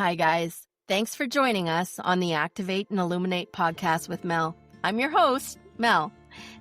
Hi, guys. Thanks for joining us on the Activate and Illuminate podcast with Mel. I'm your host, Mel.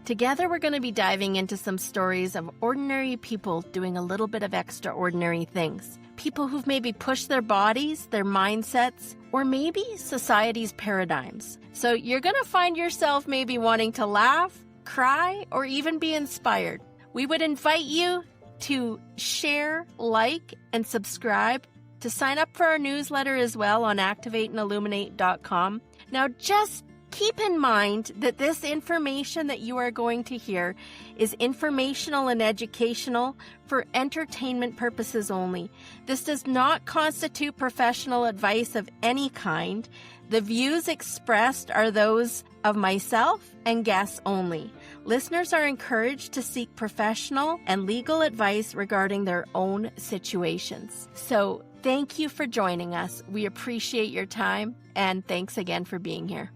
Together, we're going to be diving into some stories of ordinary people doing a little bit of extraordinary things. People who've maybe pushed their bodies, their mindsets, or maybe society's paradigms. So you're going to find yourself maybe wanting to laugh, cry, or even be inspired. We would invite you to share, like, and subscribe, to sign up for our newsletter as well on activateandilluminate.com. Now, just keep in mind that this information that you are going to hear is informational and educational for entertainment purposes only. This does not constitute professional advice of any kind. The views expressed are those of myself and guests only. Listeners are encouraged to seek professional and legal advice regarding their own situations. So, thank you for joining us. We appreciate your time, and thanks again for being here.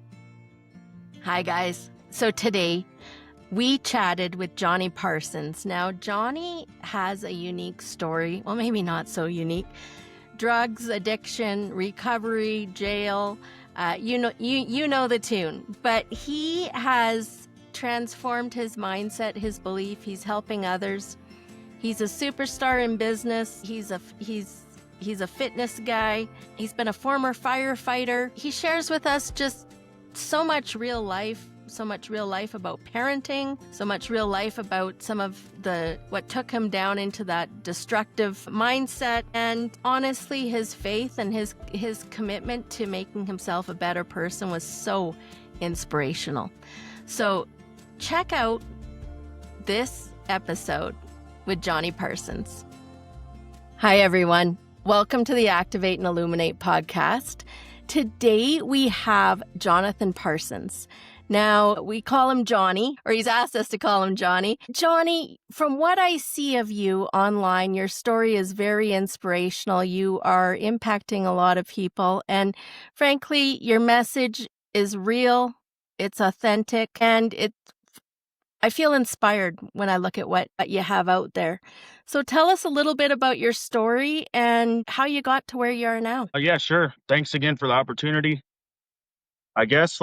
Hi, guys. So today, we chatted with Jonnie Parsons. Now, Jonnie has a unique story. Well, maybe not so unique. Drugs, addiction, recovery, jail. You know the tune. But he has transformed his mindset, his belief. He's helping others. He's a superstar in business. He's a fitness guy. He's been a former firefighter. He shares with us just so much real life about parenting, so much real life about some of what took him down into that destructive mindset, and honestly, his faith and his commitment to making himself a better person was so inspirational. So check out this episode with Jonnie Parsons. Hi, everyone. Welcome to the Activate and Illuminate podcast. Today, we have Jonathan Parsons. Now, we call him Jonnie, or he's asked us to call him Jonnie. Jonnie, from what I see of you online, your story is very inspirational. You are impacting a lot of people. And frankly, your message is real, it's authentic, and I feel inspired when I look at what you have out there. So tell us a little bit about your story and how you got to where you are now. Yeah, sure. Thanks again for the opportunity. I guess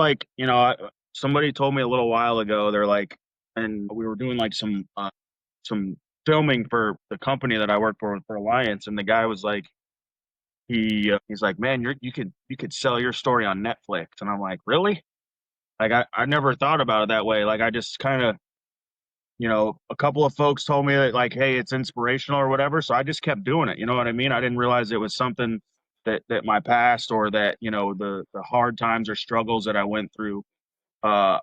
somebody told me a little while ago, they're like, and we were doing like some filming for the company that I work for Alliance, and the guy was like, he's like, man, you could sell your story on Netflix, and I'm like, really? Like I never thought about it that way. Like I just kind of, a couple of folks told me that like, hey, it's inspirational or whatever, so I just kept doing it. You know what I mean? I didn't realize it was something that my past, or that, the hard times or struggles that I went through are,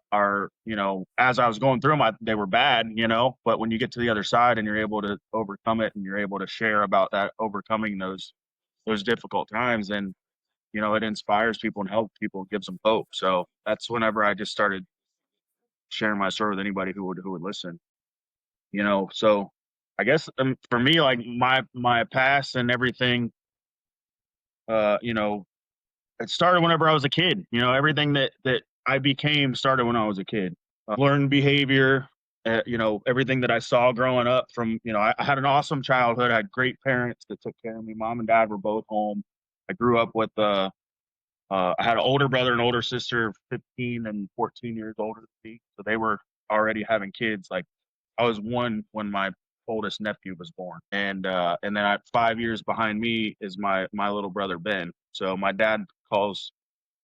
as I was going through them, they were bad, but when you get to the other side and you're able to overcome it, and you're able to share about that, overcoming those difficult times, then, it inspires people and helps people, gives them hope. So that's whenever I just started sharing my story with anybody who would listen. So I guess for me, like my past and everything, it started whenever I was a kid. Everything that I became started when I was a kid. Learned behavior, everything that I saw growing up from, I had an awesome childhood. I had great parents that took care of me. Mom and dad were both home. I grew up with, I had an older brother and older sister, 15 and 14 years older than me. So they were already having kids. Like I was one when my oldest nephew was born. And then 5 years behind me is my little brother, Ben. So my dad calls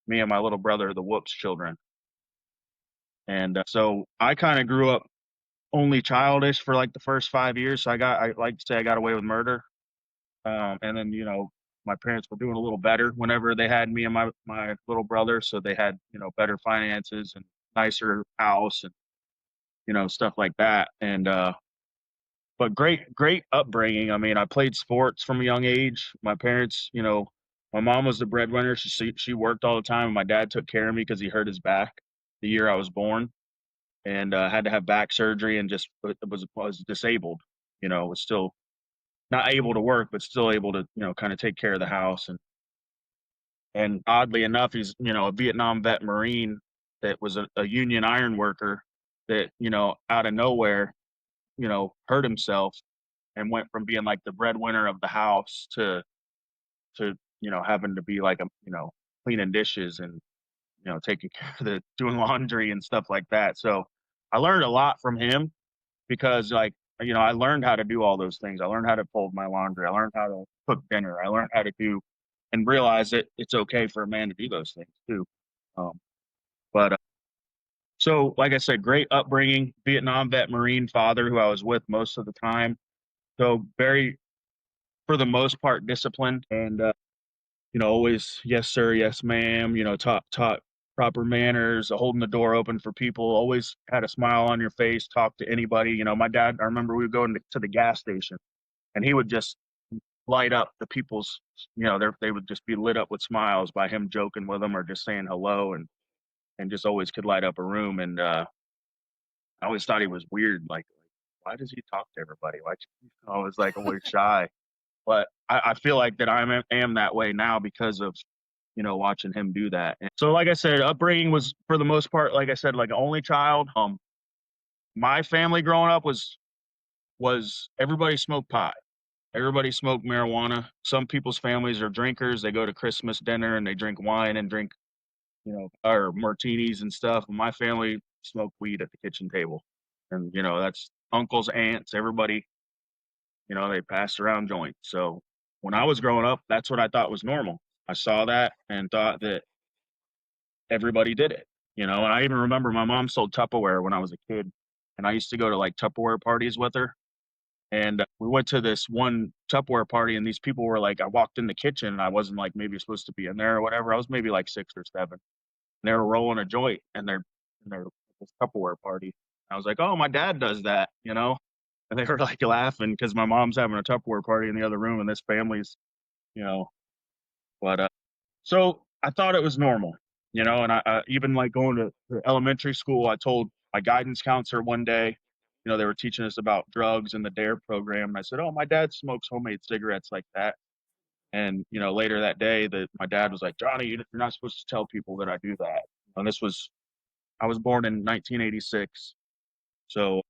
me and my little brother the Whoops children. And so I kind of grew up only childish for like the first 5 years. So I like to say I got away with murder. And then, my parents were doing a little better whenever they had me and my little brother. So they had, better finances and nicer house and, stuff like that. And, but great upbringing. I mean, I played sports from a young age. My parents, my mom was the breadwinner. She worked all the time. My dad took care of me because he hurt his back the year I was born, and had to have back surgery, and just was disabled. Was still not able to work, but still able to, kind of take care of the house. And oddly enough, he's, a Vietnam vet Marine that was a union iron worker that, out of nowhere, hurt himself and went from being like the breadwinner of the house to having to be like cleaning dishes and taking care of doing laundry and stuff like that. So I learned a lot from him because I learned how to do all those things. I learned how to fold my laundry. I learned how to cook dinner. I learned how to do and realize that it's okay for a man to do those things too. Um, but So, like I said, great upbringing, Vietnam vet Marine father who I was with most of the time. So very, for the most part, disciplined and, always, yes, sir, yes, ma'am, taught proper manners, holding the door open for people, always had a smile on your face, talk to anybody. My dad, I remember we would go to the gas station and he would just light up the people's, they would just be lit up with smiles by him joking with them or just saying hello and just always could light up a room. And, I always thought he was weird. Like, why does he talk to everybody? Why? I was like always shy. But I feel like that am that way now because of watching him do that. And so, like I said, upbringing was for the most part, like I said, like an only child. My family growing up was everybody smoked pot. Everybody smoked marijuana. Some people's families are drinkers. They go to Christmas dinner and they drink wine and drink or martinis and stuff. My family smoked weed at the kitchen table. And, that's uncles, aunts, everybody, they passed around joints. So when I was growing up, that's what I thought was normal. I saw that and thought that everybody did it, and I even remember my mom sold Tupperware when I was a kid. And I used to go to like Tupperware parties with her. And we went to this one Tupperware party, and these people were like, I walked in the kitchen and I wasn't like maybe supposed to be in there or whatever. I was maybe like 6 or 7. And they were rolling a joint and they're at this Tupperware party. I was like, oh, my dad does that, and they were like laughing because my mom's having a Tupperware party in the other room and this family's, you know, but so I thought it was normal, and I even like going to elementary school, I told my guidance counselor one day, they were teaching us about drugs and the DARE program. And I said, oh, my dad smokes homemade cigarettes like that. And, later that day that my dad was like, Johnny, you're not supposed to tell people that I do that. And I was born in 1986. So,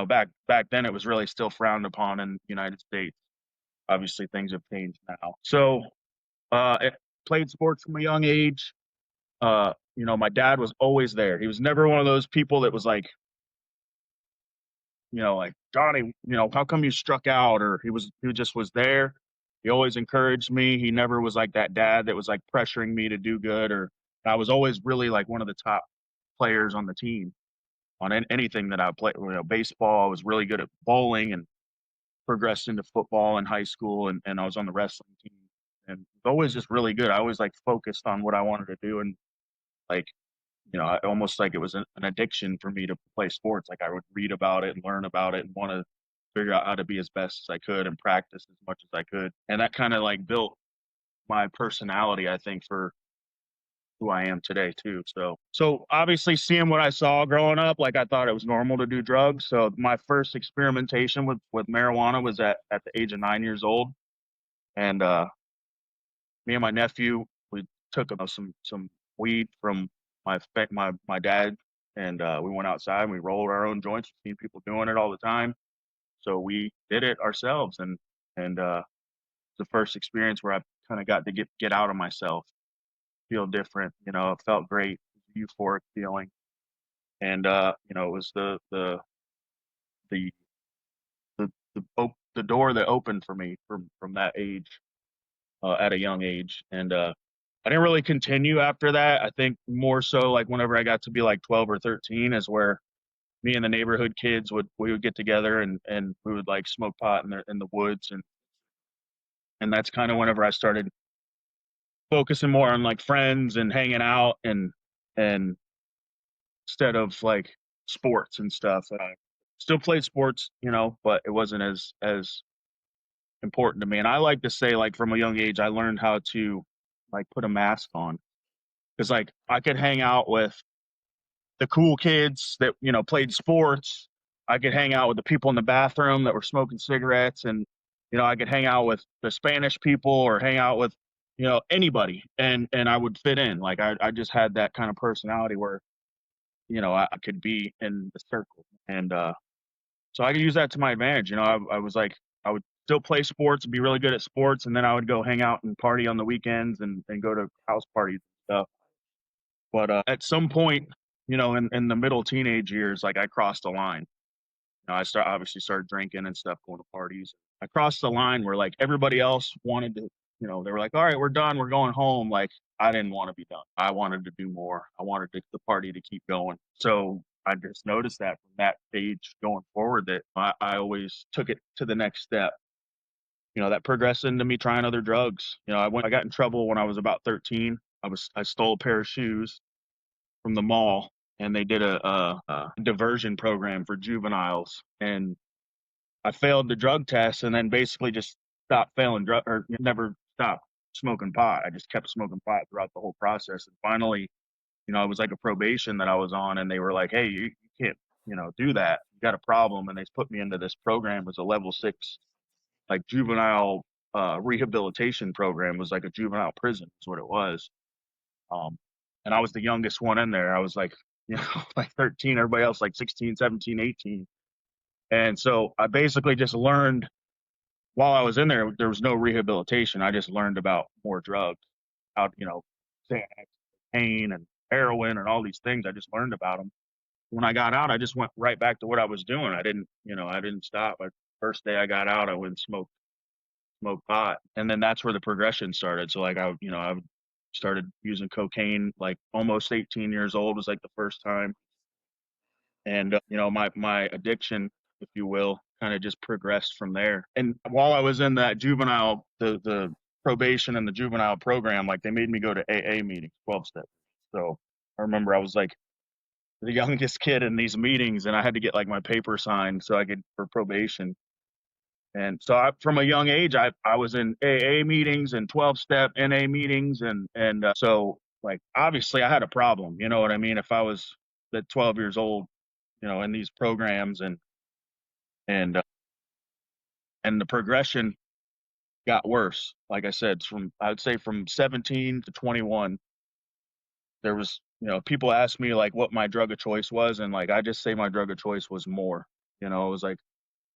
back then it was really still frowned upon in the United States. Obviously things have changed now. So, it played sports from a young age. My dad was always there. He was never one of those people that was like Johnny, how come you struck out? Or he just was there. He always encouraged me. He never was like that dad that was like pressuring me to do good. Or I was always really like one of the top players on the team on anything that I played. Baseball. I was really good at bowling and progressed into football in high school, and I was on the wrestling team and always just really good. I always like focused on what I wanted to do, and like I almost like it was an addiction for me to play sports. Like I would read about it and learn about it and want to figure out how to be as best as I could and practice as much as I could. And that kind of like built my personality, I think, for who I am today too. So obviously seeing what I saw growing up, like I thought it was normal to do drugs. So my first experimentation with marijuana was at the age of 9 years old. And me and my nephew, we took some weed from my dad, and we went outside and we rolled our own joints. We've seen people doing it all the time, so we did it ourselves. And the first experience where I kind of got to get out of myself, feel different. It felt great, euphoric feeling. And it was the the door that opened for me from that age, at a young age. And I didn't really continue after that. I think more so like whenever I got to be like 12 or 13 is where me and the neighborhood kids we would get together and we would like smoke pot in the woods. And that's kind of whenever I started focusing more on like friends and hanging out and instead of like sports and stuff. Still played sports, but it wasn't as important to me. And I like to say, like, from a young age, I learned how to like put a mask on, because like I could hang out with the cool kids that played sports. I could hang out with the people in the bathroom that were smoking cigarettes, and I could hang out with the Spanish people or hang out with anybody, and I would fit in. Like I just had that kind of personality where I could be in the circle. And so I could use that to my advantage. I was like, I would still play sports, be really good at sports, and then I would go hang out and party on the weekends and go to house parties and stuff. But at some point, in the middle teenage years, like I crossed the line. Obviously started drinking and stuff, going to parties. I crossed the line where like everybody else wanted to, they were like, all right, we're done, we're going home. Like I didn't want to be done. I wanted to do more. I wanted the party to keep going. So I just noticed that from that age going forward that I always took it to the next step. That progressed into me trying other drugs. I got in trouble when I was about 13. I stole a pair of shoes from the mall, and they did a diversion program for juveniles, and I failed the drug test, and then basically just stopped failing drug, or never stopped smoking pot. I just kept smoking pot throughout the whole process, and finally, it was like a probation that I was on, and they were like, "Hey, you can't, do that. You got a problem," and they put me into this program. It was a level 6, like juvenile rehabilitation program. It was like a juvenile prison. Is what it was. Um, and I was the youngest one in there. I was like, like 13, everybody else like 16, 17, 18. And so I basically just learned while I was in there, there was no rehabilitation. I just learned about more drugs, how, Xanax, pain and heroin and all these things. I just learned about them. When I got out, I just went right back to what I was doing. I didn't stop. First day I got out, I went and smoked pot. And then that's where the progression started. So like I started using cocaine like almost 18 years old was like the first time. And my addiction, if you will, kind of just progressed from there. And while I was in that juvenile, the probation and the juvenile program, like they made me go to AA meetings, 12 step. So I remember I was like the youngest kid in these meetings, and I had to get like my paper signed so I could for probation. And so from a young age, I was in AA meetings and 12 step NA meetings. So like, obviously I had a problem, you know what I mean? If I was at 12 years old, in these programs and, uh, and the progression got worse. Like I said, I would say from 17 to 21, there was, people asked me like what my drug of choice was. And like, I just say my drug of choice was more, it was like,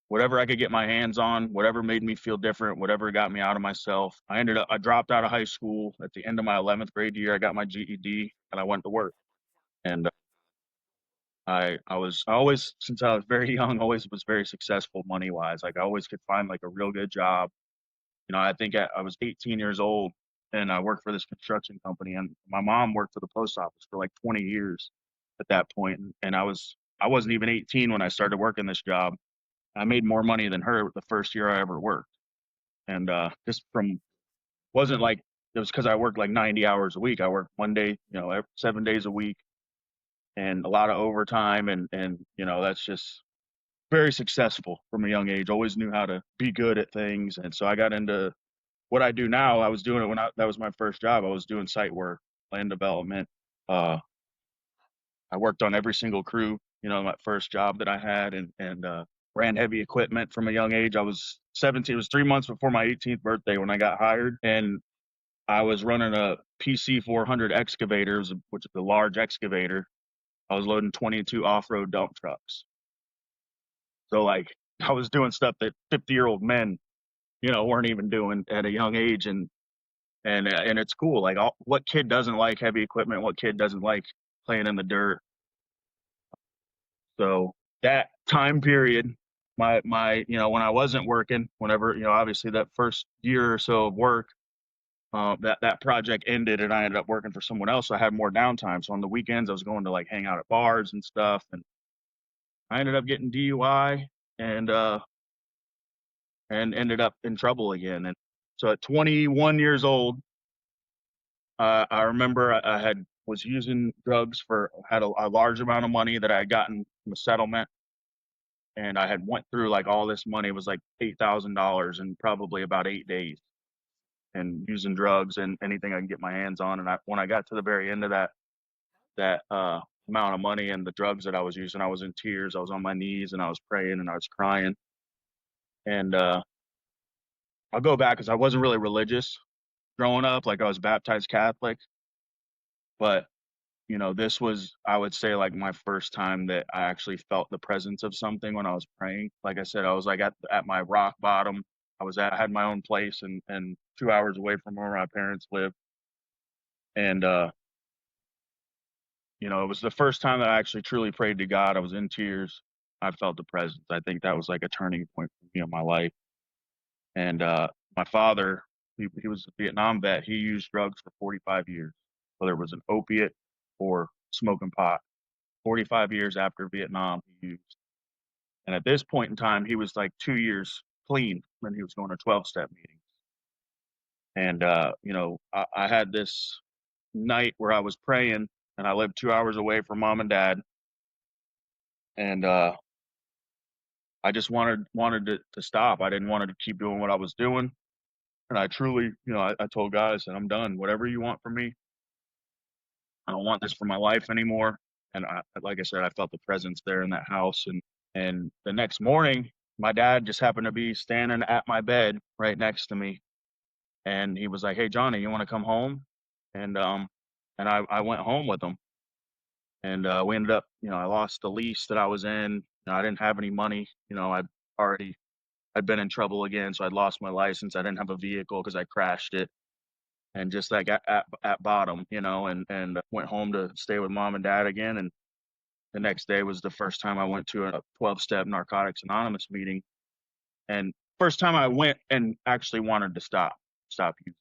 whatever I could get my hands on, whatever made me feel different, whatever got me out of myself. I dropped out of high school at the end of my 11th grade year. I got my GED and I went to work. And I always, since I was very young, always was very successful money wise. Like I always could find like a real good job. I think I was 18 years old and I worked for this construction company, and my mom worked for the post office for like 20 years at that point. And I wasn't even 18 when I started working this job. I made more money than her the first year I ever worked. And just from wasn't like it was because I worked like 90 hours a week. I worked Monday, 7 days a week, and a lot of overtime, and that's just very successful from a young age. Always knew how to be good at things, and so I got into what I do now. I was doing it that was my first job. I was doing site work, land development. Uh, I worked on every single crew, my first job that I had, and ran heavy equipment from a young age. I was 17. It was 3 months before my 18th birthday when I got hired, and I was running a PC 400 excavator, which is a large excavator. I was loading 22 off-road dump trucks. So like I was doing stuff that 50-year-old men, weren't even doing at a young age, and it's cool. Like what kid doesn't like heavy equipment? What kid doesn't like playing in the dirt? So that time period, my when I wasn't working, whenever obviously that first year or so of work, that project ended, and I ended up working for someone else. So I had more downtime. So on the weekends, I was going to like hang out at bars and stuff, and I ended up getting DUI and ended up in trouble again. And so at 21 years old, I remember I was using drugs had a large amount of money that I had gotten from a settlement, and I had went through like all this money. It was like $8,000 in probably about 8 days, and using drugs and anything I can get my hands on. And when I got to the very end of that amount of money and the drugs that I was using, I was in tears. I was on my knees and I was praying and I was crying. And I'll go back because I wasn't really religious growing up. Like I was baptized Catholic, but this was, I would say, like my first time that I actually felt the presence of something when I was praying. Like I said, I was like at my rock bottom. I had my own place and 2 hours away from where my parents lived. And, it was the first time that I actually truly prayed to God. I was in tears. I felt the presence. I think that was like a turning point for me in my life. And my father, he was a Vietnam vet. He used drugs for 45 years, whether it was an opiate or smoking pot. 45 years after Vietnam, he used. And at this point in time, he was like 2 years clean when he was going to 12-step meetings. And, I had this night where I was praying, and I lived 2 hours away from mom and dad. And I just wanted to stop. I didn't want to keep doing what I was doing. And I truly, I told God, I said, I'm done. Whatever you want from me, I don't want this for my life anymore. And like I said, I felt the presence there in that house. And the next morning, my dad just happened to be standing at my bed right next to me. And he was like, "Hey, Jonnie, you want to come home?" And I went home with him. And we ended up, I lost the lease that I was in. I didn't have any money. I'd been in trouble again, so I'd lost my license. I didn't have a vehicle because I crashed it, and just like at bottom, and went home to stay with mom and dad again. And the next day was the first time I went to a 12-step Narcotics Anonymous meeting, and first time I went and actually wanted to stop using.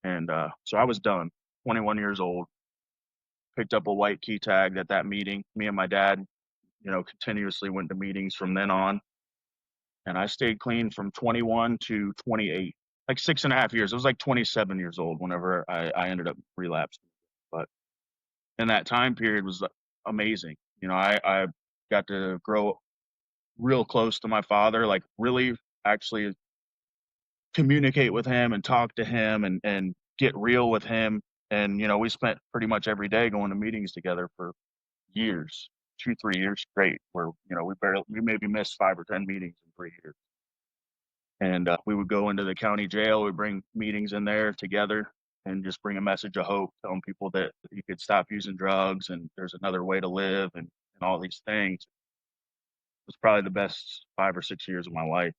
And so I was done. 21 years old. Picked up a white key tag at that meeting. Me and my dad, continuously went to meetings from then on. And I stayed clean from 21 to 28, like 6.5 years. I was like 27 years old whenever I ended up relapsing. But in that time period was amazing. I got to grow real close to my father, like really actually communicate with him and talk to him and get real with him. And, we spent pretty much every day going to meetings together for years, 2-3 years straight, where, we maybe missed 5 or 10 meetings in 3 years. And we would go into the county jail. We'd bring meetings in there together and just bring a message of hope, telling people that you could stop using drugs and there's another way to live and all these things. It was probably the best 5 or 6 years of my life.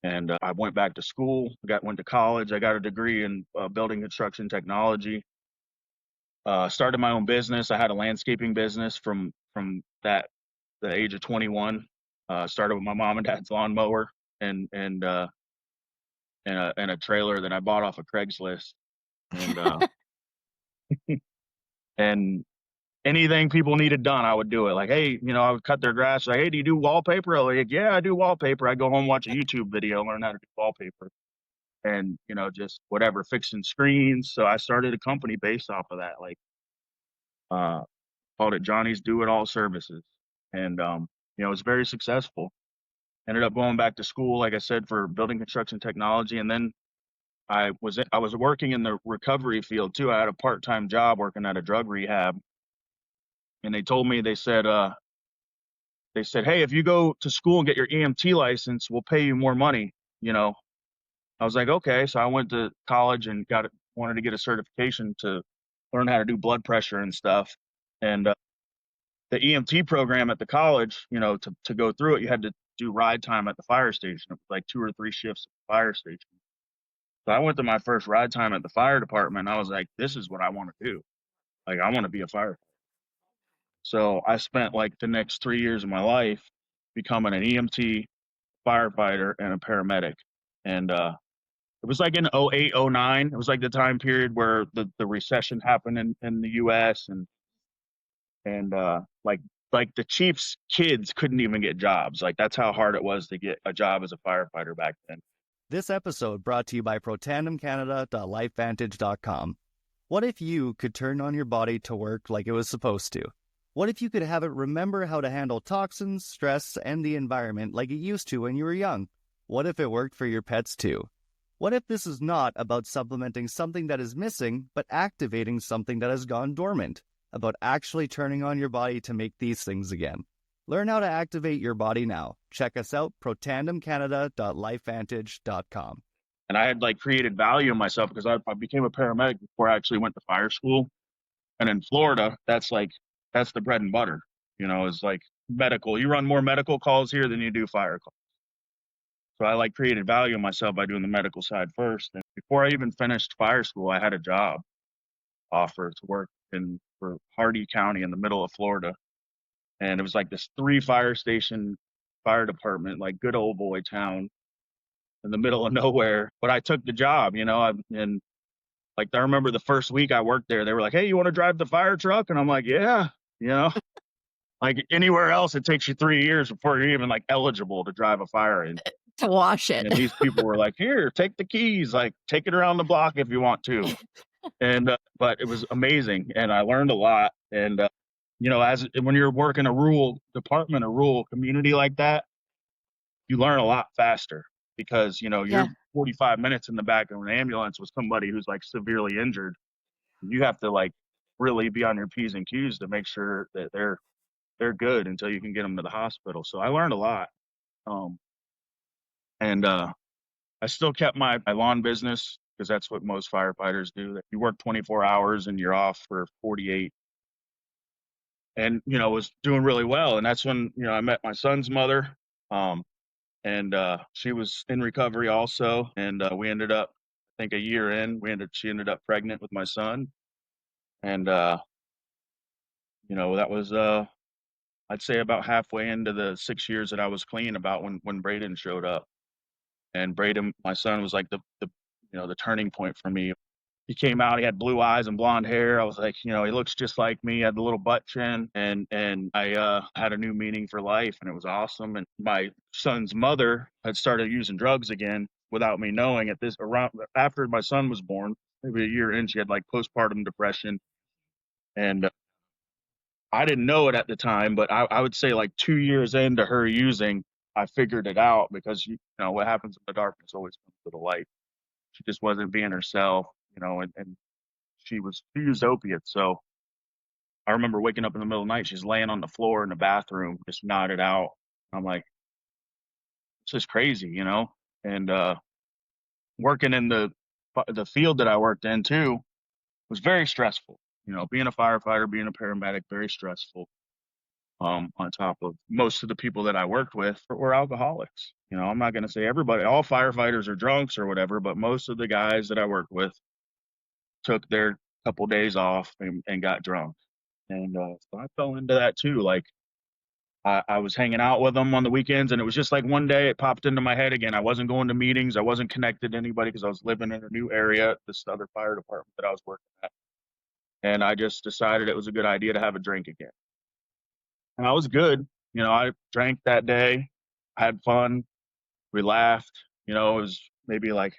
And I went back to school, went to college. I got a degree in building construction technology. Started my own business. I had a landscaping business from the age of 21. Started with my mom and dad's lawnmower and a trailer that I bought off of Craigslist. And and anything people needed done, I would do it. Like, hey, I would cut their grass. Like, hey, do you do wallpaper? I'm like, yeah, I do wallpaper. I go home, watch a YouTube video, learn how to do wallpaper, and just whatever, fixing screens. So I started a company based off of that, like called it Johnny's Do It All Services, and it was very successful. Ended up going back to school, like I said, for building construction technology, and then I was working in the recovery field too. I had a part-time job working at a drug rehab, and they said, hey, if you go to school and get your EMT license, we'll pay you more money. I was like, okay. So I went to college and wanted to get a certification to learn how to do blood pressure and stuff. And the EMT program at the college, to go through it, you had to do ride time at the fire station. It was like 2 or 3 shifts at the fire station. So I went to my first ride time at the fire department. And I was like, this is what I want to do. Like, I want to be a firefighter. So I spent like the next 3 years of my life becoming an EMT, firefighter, and a paramedic. And it was like in 08, 09. It was like the time period where the recession happened in the US and like the chief's kids couldn't even get jobs. Like, that's how hard it was to get a job as a firefighter back then. This episode brought to you by ProTandemCanada.LifeVantage.com. What if you could turn on your body to work like it was supposed to? What if you could have it remember how to handle toxins, stress, and the environment like it used to when you were young? What if it worked for your pets too? What if this is not about supplementing something that is missing, but activating something that has gone dormant? About actually turning on your body to make these things again. Learn how to activate your body now. Check us out, ProTandemCanada.LifeVantage.com. And I had like created value in myself because I became a paramedic before I actually went to fire school. And in Florida, that's the bread and butter, is like medical. You run more medical calls here than you do fire calls. So I like created value in myself by doing the medical side first. And before I even finished fire school, I had a job offer to work for Hardee County in the middle of Florida. And it was like this 3 fire station fire department, like good old boy town in the middle of nowhere. But I took the job, and like I remember the first week I worked there, they were like, "Hey, you want to drive the fire truck?" And I'm like, "Yeah," you know. Like anywhere else, it takes you 3 years before you're even like eligible to drive a fire engine. To wash it. And these people were like, "Here, take the keys, like take it around the block if you want to." And but it was amazing, and I learned a lot. And as when you're working a rural department, a rural community like that, you learn a lot faster because Yeah. you're 45 minutes in the back of an ambulance with somebody who's like severely injured. You have to like really be on your P's and Q's to make sure that they're good until you can get them to the hospital. So I learned a lot. Um, and I still kept my lawn business because that's what most firefighters do. That you work 24 hours and you're off for 48. And was doing really well. And that's when I met my son's mother. Um, and she was in recovery also. And we ended up, I think, a year in, she ended up pregnant with my son. And that was I'd say about halfway into the 6 years that I was clean, about when Braden showed up. And Braden, my son, was like the turning point for me. He came out, he had blue eyes and blonde hair. I was like, he looks just like me. He had the little butt chin, and I had a new meaning for life, and it was awesome. And my son's mother had started using drugs again without me knowing. Around after my son was born, maybe a year in, she had like postpartum depression, and I didn't know it at the time, but I would say like 2 years into her using, I figured it out because what happens in the darkness always comes to the light. She just wasn't being herself, and she used opiates. So I remember waking up in the middle of the night, she's laying on the floor in the bathroom, just nodded out. I'm like, this is crazy, and working in the field that I worked in too was very stressful. Being a firefighter, being a paramedic, very stressful. On top of most of the people that I worked with were alcoholics. I'm not going to say everybody, all firefighters are drunks or whatever, but most of the guys that I worked with took their couple days off and got drunk. And so I fell into that too. Like I was hanging out with them on the weekends, and it was just like one day it popped into my head again. I wasn't going to meetings. I wasn't connected to anybody because I was living in a new area, this other fire department that I was working at. And I just decided it was a good idea to have a drink again. And I was good. I drank that day, had fun. We laughed. It was maybe like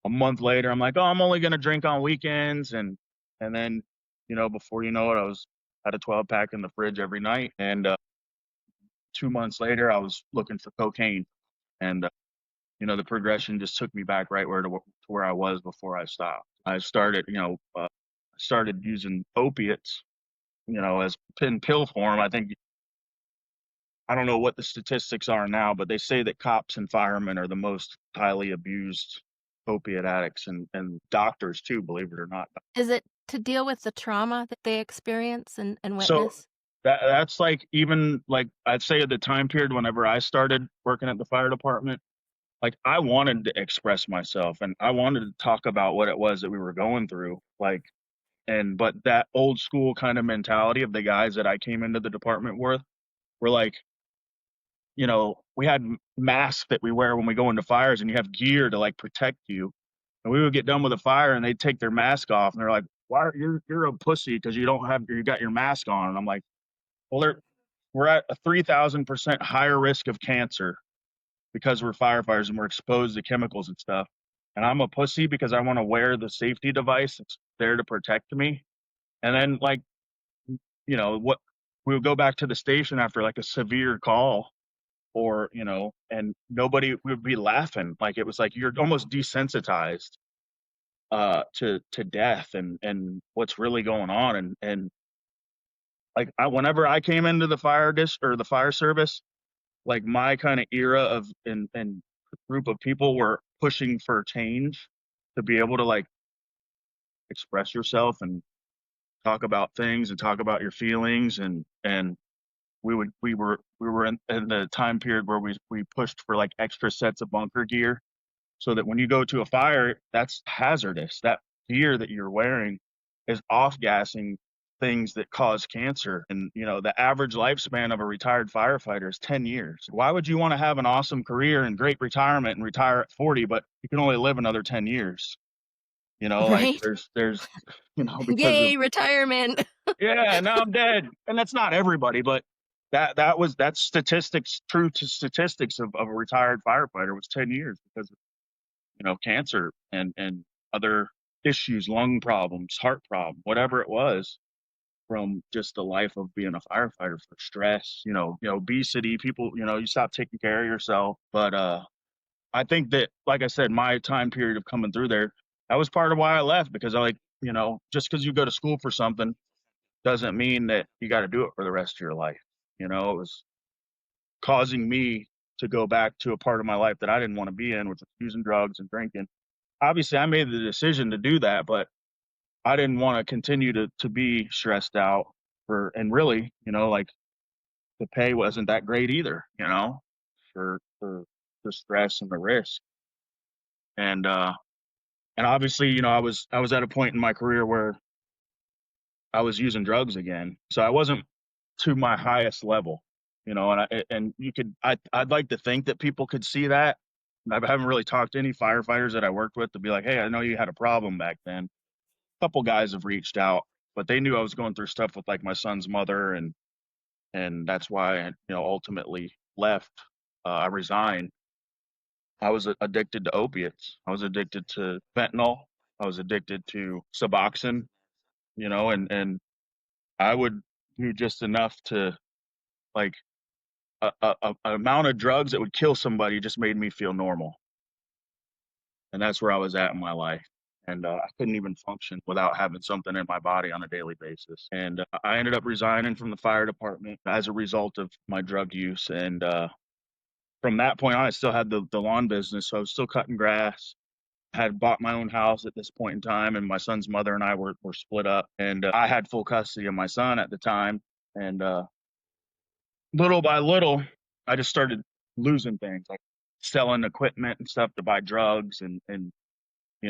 a month later. I'm like, oh, I'm only going to drink on weekends. And then, before you know it, had a 12-pack in the fridge every night. And 2 months later, I was looking for cocaine. And, the progression just took me back right to where I was before I stopped. I started using opiates, as in pill form. I don't know what the statistics are now, but they say that cops and firemen are the most highly abused opiate addicts, and doctors too, believe it or not. Is it to deal with the trauma that they experience and So witness? that's like, even like I'd say at the time period whenever I started working at the fire department, like I wanted to express myself and I wanted to talk about what it was that we were going through. But that old school kind of mentality of the guys that I came into the department with were like, we had masks that we wear when we go into fires, and you have gear to like protect you. And we would get done with a fire and they'd take their mask off and they're like, "Why you're a pussy because you got your mask on?" And I'm like, "Well, we're at a 3,000% higher risk of cancer because we're firefighters and we're exposed to chemicals and stuff. And I'm a pussy because I want to wear the safety device that's there to protect me." And then like, what we would go back to the station after like a severe call, or and nobody would be laughing. Like it was like you're almost desensitized to death and what's really going on. And like whenever I came into the or the fire service, like my kind of era of and group of people were pushing for change, to be able to like express yourself and talk about things and talk about your feelings, and we were in the time period where we pushed for like extra sets of bunker gear so that when you go to a fire, that's hazardous. That gear that you're wearing is off gassing things that cause cancer. And, the average lifespan of a retired firefighter is 10 years. Why would you want to have an awesome career and great retirement and retire at 40, but you can only live another 10 years? Like Right? there's, because of, Yay, retirement. yeah, now I'm dead. And that's not everybody, but that's statistics, true to statistics of a retired firefighter was 10 years because cancer and other issues, lung problems, heart problem, whatever it was, from just the life of being a firefighter, for stress, obesity, people, you stop taking care of yourself. But I think that, like I said, my time period of coming through there, that was part of why I left, because just because you go to school for something doesn't mean that you got to do it for the rest of your life. It was causing me to go back to a part of my life that I didn't want to be in, which was using drugs and drinking. Obviously I made the decision to do that, but I didn't want to continue to be stressed out and really, like, the pay wasn't that great either, for the stress and the risk. And obviously, I was at a point in my career where I was using drugs again. So I wasn't to my highest level, and I'd like to think that people could see that. I haven't really talked to any firefighters that I worked with to be like, hey, I know you had a problem back then. A couple guys have reached out, but they knew I was going through stuff with like my son's mother, and that's why I, ultimately left. I resigned. I was addicted to opiates. I was addicted to fentanyl. I was addicted to Suboxone, and I would do just enough to, like, an amount of drugs that would kill somebody just made me feel normal. And that's where I was at in my life. And I couldn't even function without having something in my body on a daily basis. And I ended up resigning from the fire department as a result of my drug use. And from that point on, I still had the lawn business. So I was still cutting grass. Had bought my own house at this point in time, and my son's mother and I were split up. And I had full custody of my son at the time. And little by little, I just started losing things, like selling equipment and stuff to buy drugs. And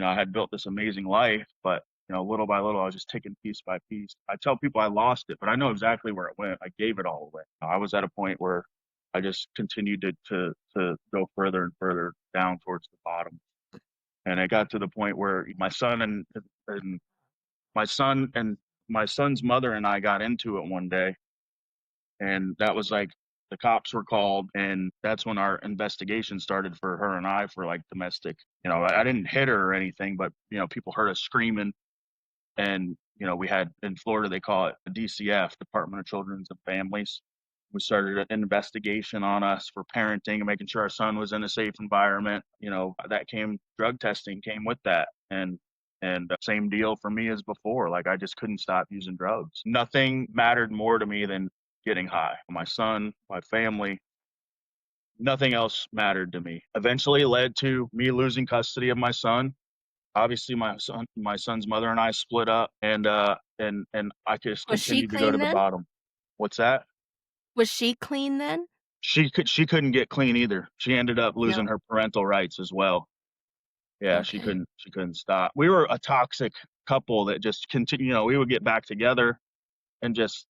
I had built this amazing life, but, little by little, I was just taking piece by piece. I tell people I lost it, but I know exactly where it went. I gave it all away. I was at a point where I just continued to go further and further down towards the bottom. And it got to the point where and my son and my son's mother and I got into it one day. And that was like, the cops were called, and that's when our investigation started for her and I for like domestic. I didn't hit her or anything, but people heard us screaming. And we had, in Florida they call it the DCF, Department of Children's and Families. We started an investigation on us for parenting and making sure our son was in a safe environment. That came, drug testing came with that. And same deal for me as before. Like, I just couldn't stop using drugs. Nothing mattered more to me than getting high. My son, my family, nothing else mattered to me. Eventually led to me losing custody of my son. Obviously my son's mother and I split up, and I just Was she continued to go to clean the then? bottom. What's that? Was she clean then? She couldn't get clean either. She ended up No. losing her parental rights as well. Yeah, she Okay. couldn't stop. We were a toxic couple that just continued, we would get back together and just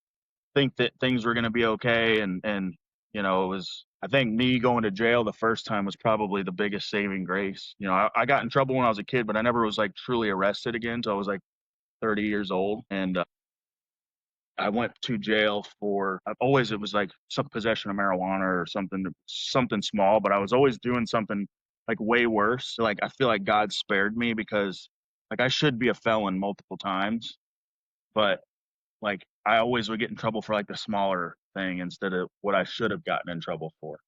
think that things were going to be okay. And it was, I think me going to jail the first time was probably the biggest saving grace. I got in trouble when I was a kid, but I never was like truly arrested again until I was like 30 years old. And I went to jail for, always, it was like some possession of marijuana or something small, but I was always doing something like way worse. So, like, I feel like God spared me, because like I should be a felon multiple times, but like I always would get in trouble for like the smaller thing instead of what I should have gotten in trouble for.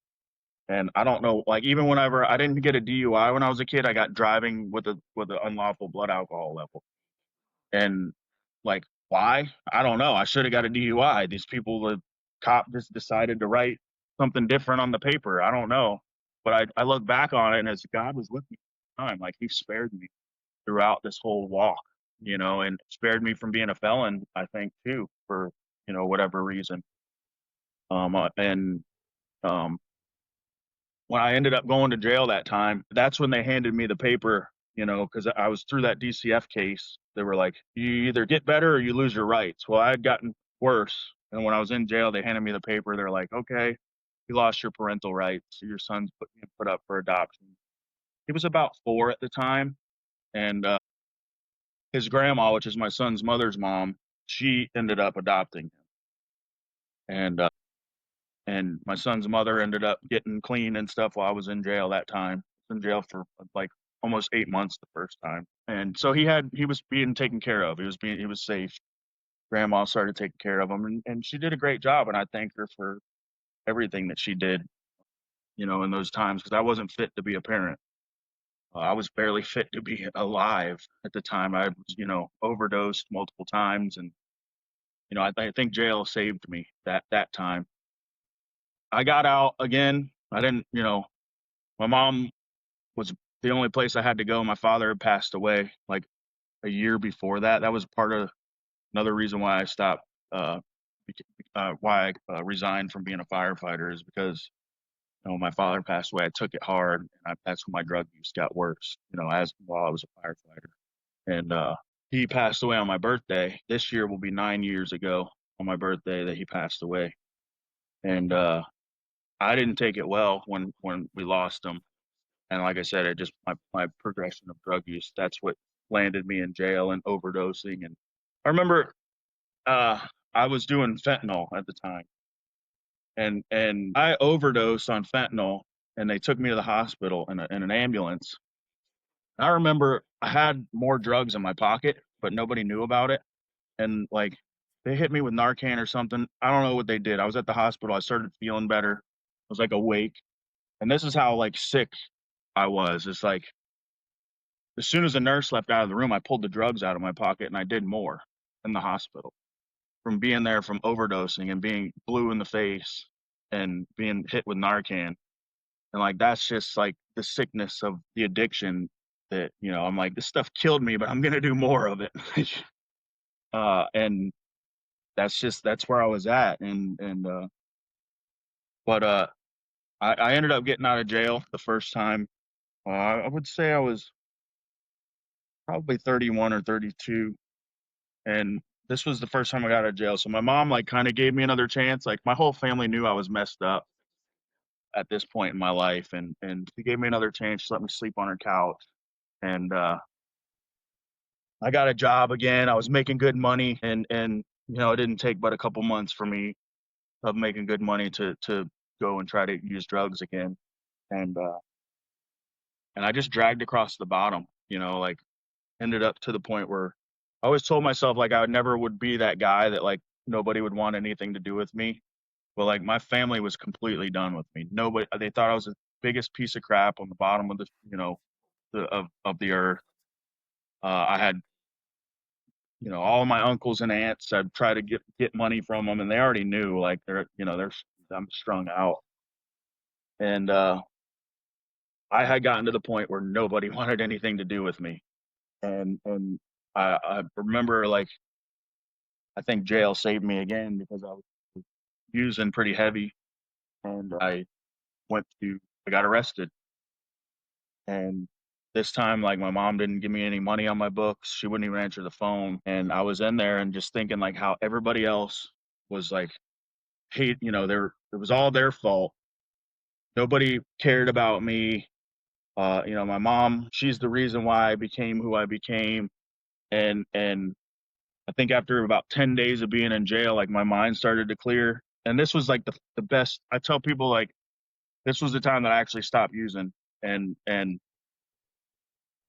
And I don't know, like, even whenever I didn't get a DUI when I was a kid, I got driving with a unlawful blood alcohol level. And like, why? I don't know. I should have got a DUI. These people, the cop just decided to write something different on the paper. I don't know. But I look back on it, and as God was with me at the time, like, he spared me throughout this whole walk, and spared me from being a felon, I think, too, for, whatever reason. And when I ended up going to jail that time, that's when they handed me the paper, because I was through that DCF case. They were like, you either get better or you lose your rights. Well, I had gotten worse. And when I was in jail, they handed me the paper. They're like, okay, you lost your parental rights. Your son's put up for adoption. He was about 4 at the time. And his grandma, which is my son's mother's mom, she ended up adopting him. And my son's mother ended up getting clean and stuff while I was in jail that time. I was in jail for like almost 8 months the first time. And so he was being taken care of. He was safe. Grandma started taking care of him, and she did a great job. And I thank her for everything that she did, in those times, because I wasn't fit to be a parent. I was barely fit to be alive at the time. I was, overdosed multiple times. And, I think jail saved me that time. I got out again. I didn't, my mom was the only place I had to go. My father had passed away like a year before that. That was part of another reason why I stopped, why I resigned from being a firefighter, is because, my father passed away. I took it hard. And that's when my drug use got worse, as while I was a firefighter. And he passed away on my birthday. This year will be 9 years ago on my birthday that he passed away. And I didn't take it well when we lost him. And like I said, it just my progression of drug use, that's what landed me in jail and overdosing. And I remember I was doing fentanyl at the time, and I overdosed on fentanyl, and they took me to the hospital in an ambulance. And I remember I had more drugs in my pocket, but nobody knew about it. And like they hit me with Narcan or something. I don't know what they did. I was at the hospital. I started feeling better. I was like awake. And this is how like sick I was. It's like as soon as the nurse left out of the room, I pulled the drugs out of my pocket and I did more in the hospital from being there, from overdosing and being blue in the face and being hit with Narcan. And like, that's just like the sickness of the addiction that, I'm like, this stuff killed me, but I'm going to do more of it. And that's where I was at. But I ended up getting out of jail the first time. I would say I was probably 31 or 32. And this was the first time I got out of jail. So my mom like kind of gave me another chance. Like my whole family knew I was messed up at this point in my life. And she gave me another chance. She let me sleep on her couch. And I got a job again. I was making good money. And it didn't take but a couple months for me of making good money to go and try to use drugs again. And I just dragged across the bottom, like ended up to the point where I always told myself like I never would be that guy that like nobody would want anything to do with me. But like my family was completely done with me. Nobody, they thought I was the biggest piece of crap on the bottom of the, of the earth. I had, all my uncles and aunts. I'd try to get money from them, and they already knew like I'm strung out. And I had gotten to the point where nobody wanted anything to do with me. And I remember like I think jail saved me again because I was using pretty heavy, and I got arrested. And this time, like my mom didn't give me any money on my books. She wouldn't even answer the phone. And I was in there and just thinking like how everybody else was like, hate, it was all their fault. Nobody cared about me. My mom, she's the reason why I became who I became. And I think after about 10 days of being in jail, like my mind started to clear. And this was like the best. I tell people like this was the time that I actually stopped using. And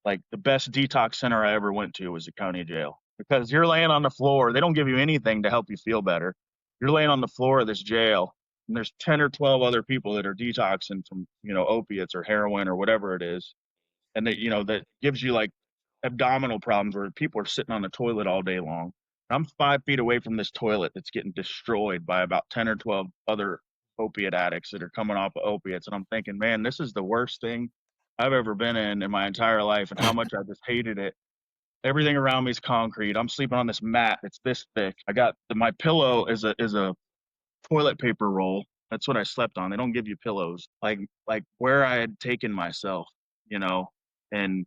like the best detox center I ever went to was the county jail, because you're laying on the floor. They don't give you anything to help you feel better. You're laying on the floor of this jail, and there's 10 or 12 other people that are detoxing from, opiates or heroin or whatever it is. And that gives you like abdominal problems where people are sitting on the toilet all day long. I'm 5 feet away from this toilet that's getting destroyed by about 10 or 12 other opiate addicts that are coming off of opiates. And I'm thinking, man, this is the worst thing I've ever been in my entire life, and how much I just hated it. Everything around me is concrete. I'm sleeping on this mat that's this thick. I got my pillow is a toilet paper roll. That's what I slept on. They don't give you pillows. Like where I had taken myself, you know, and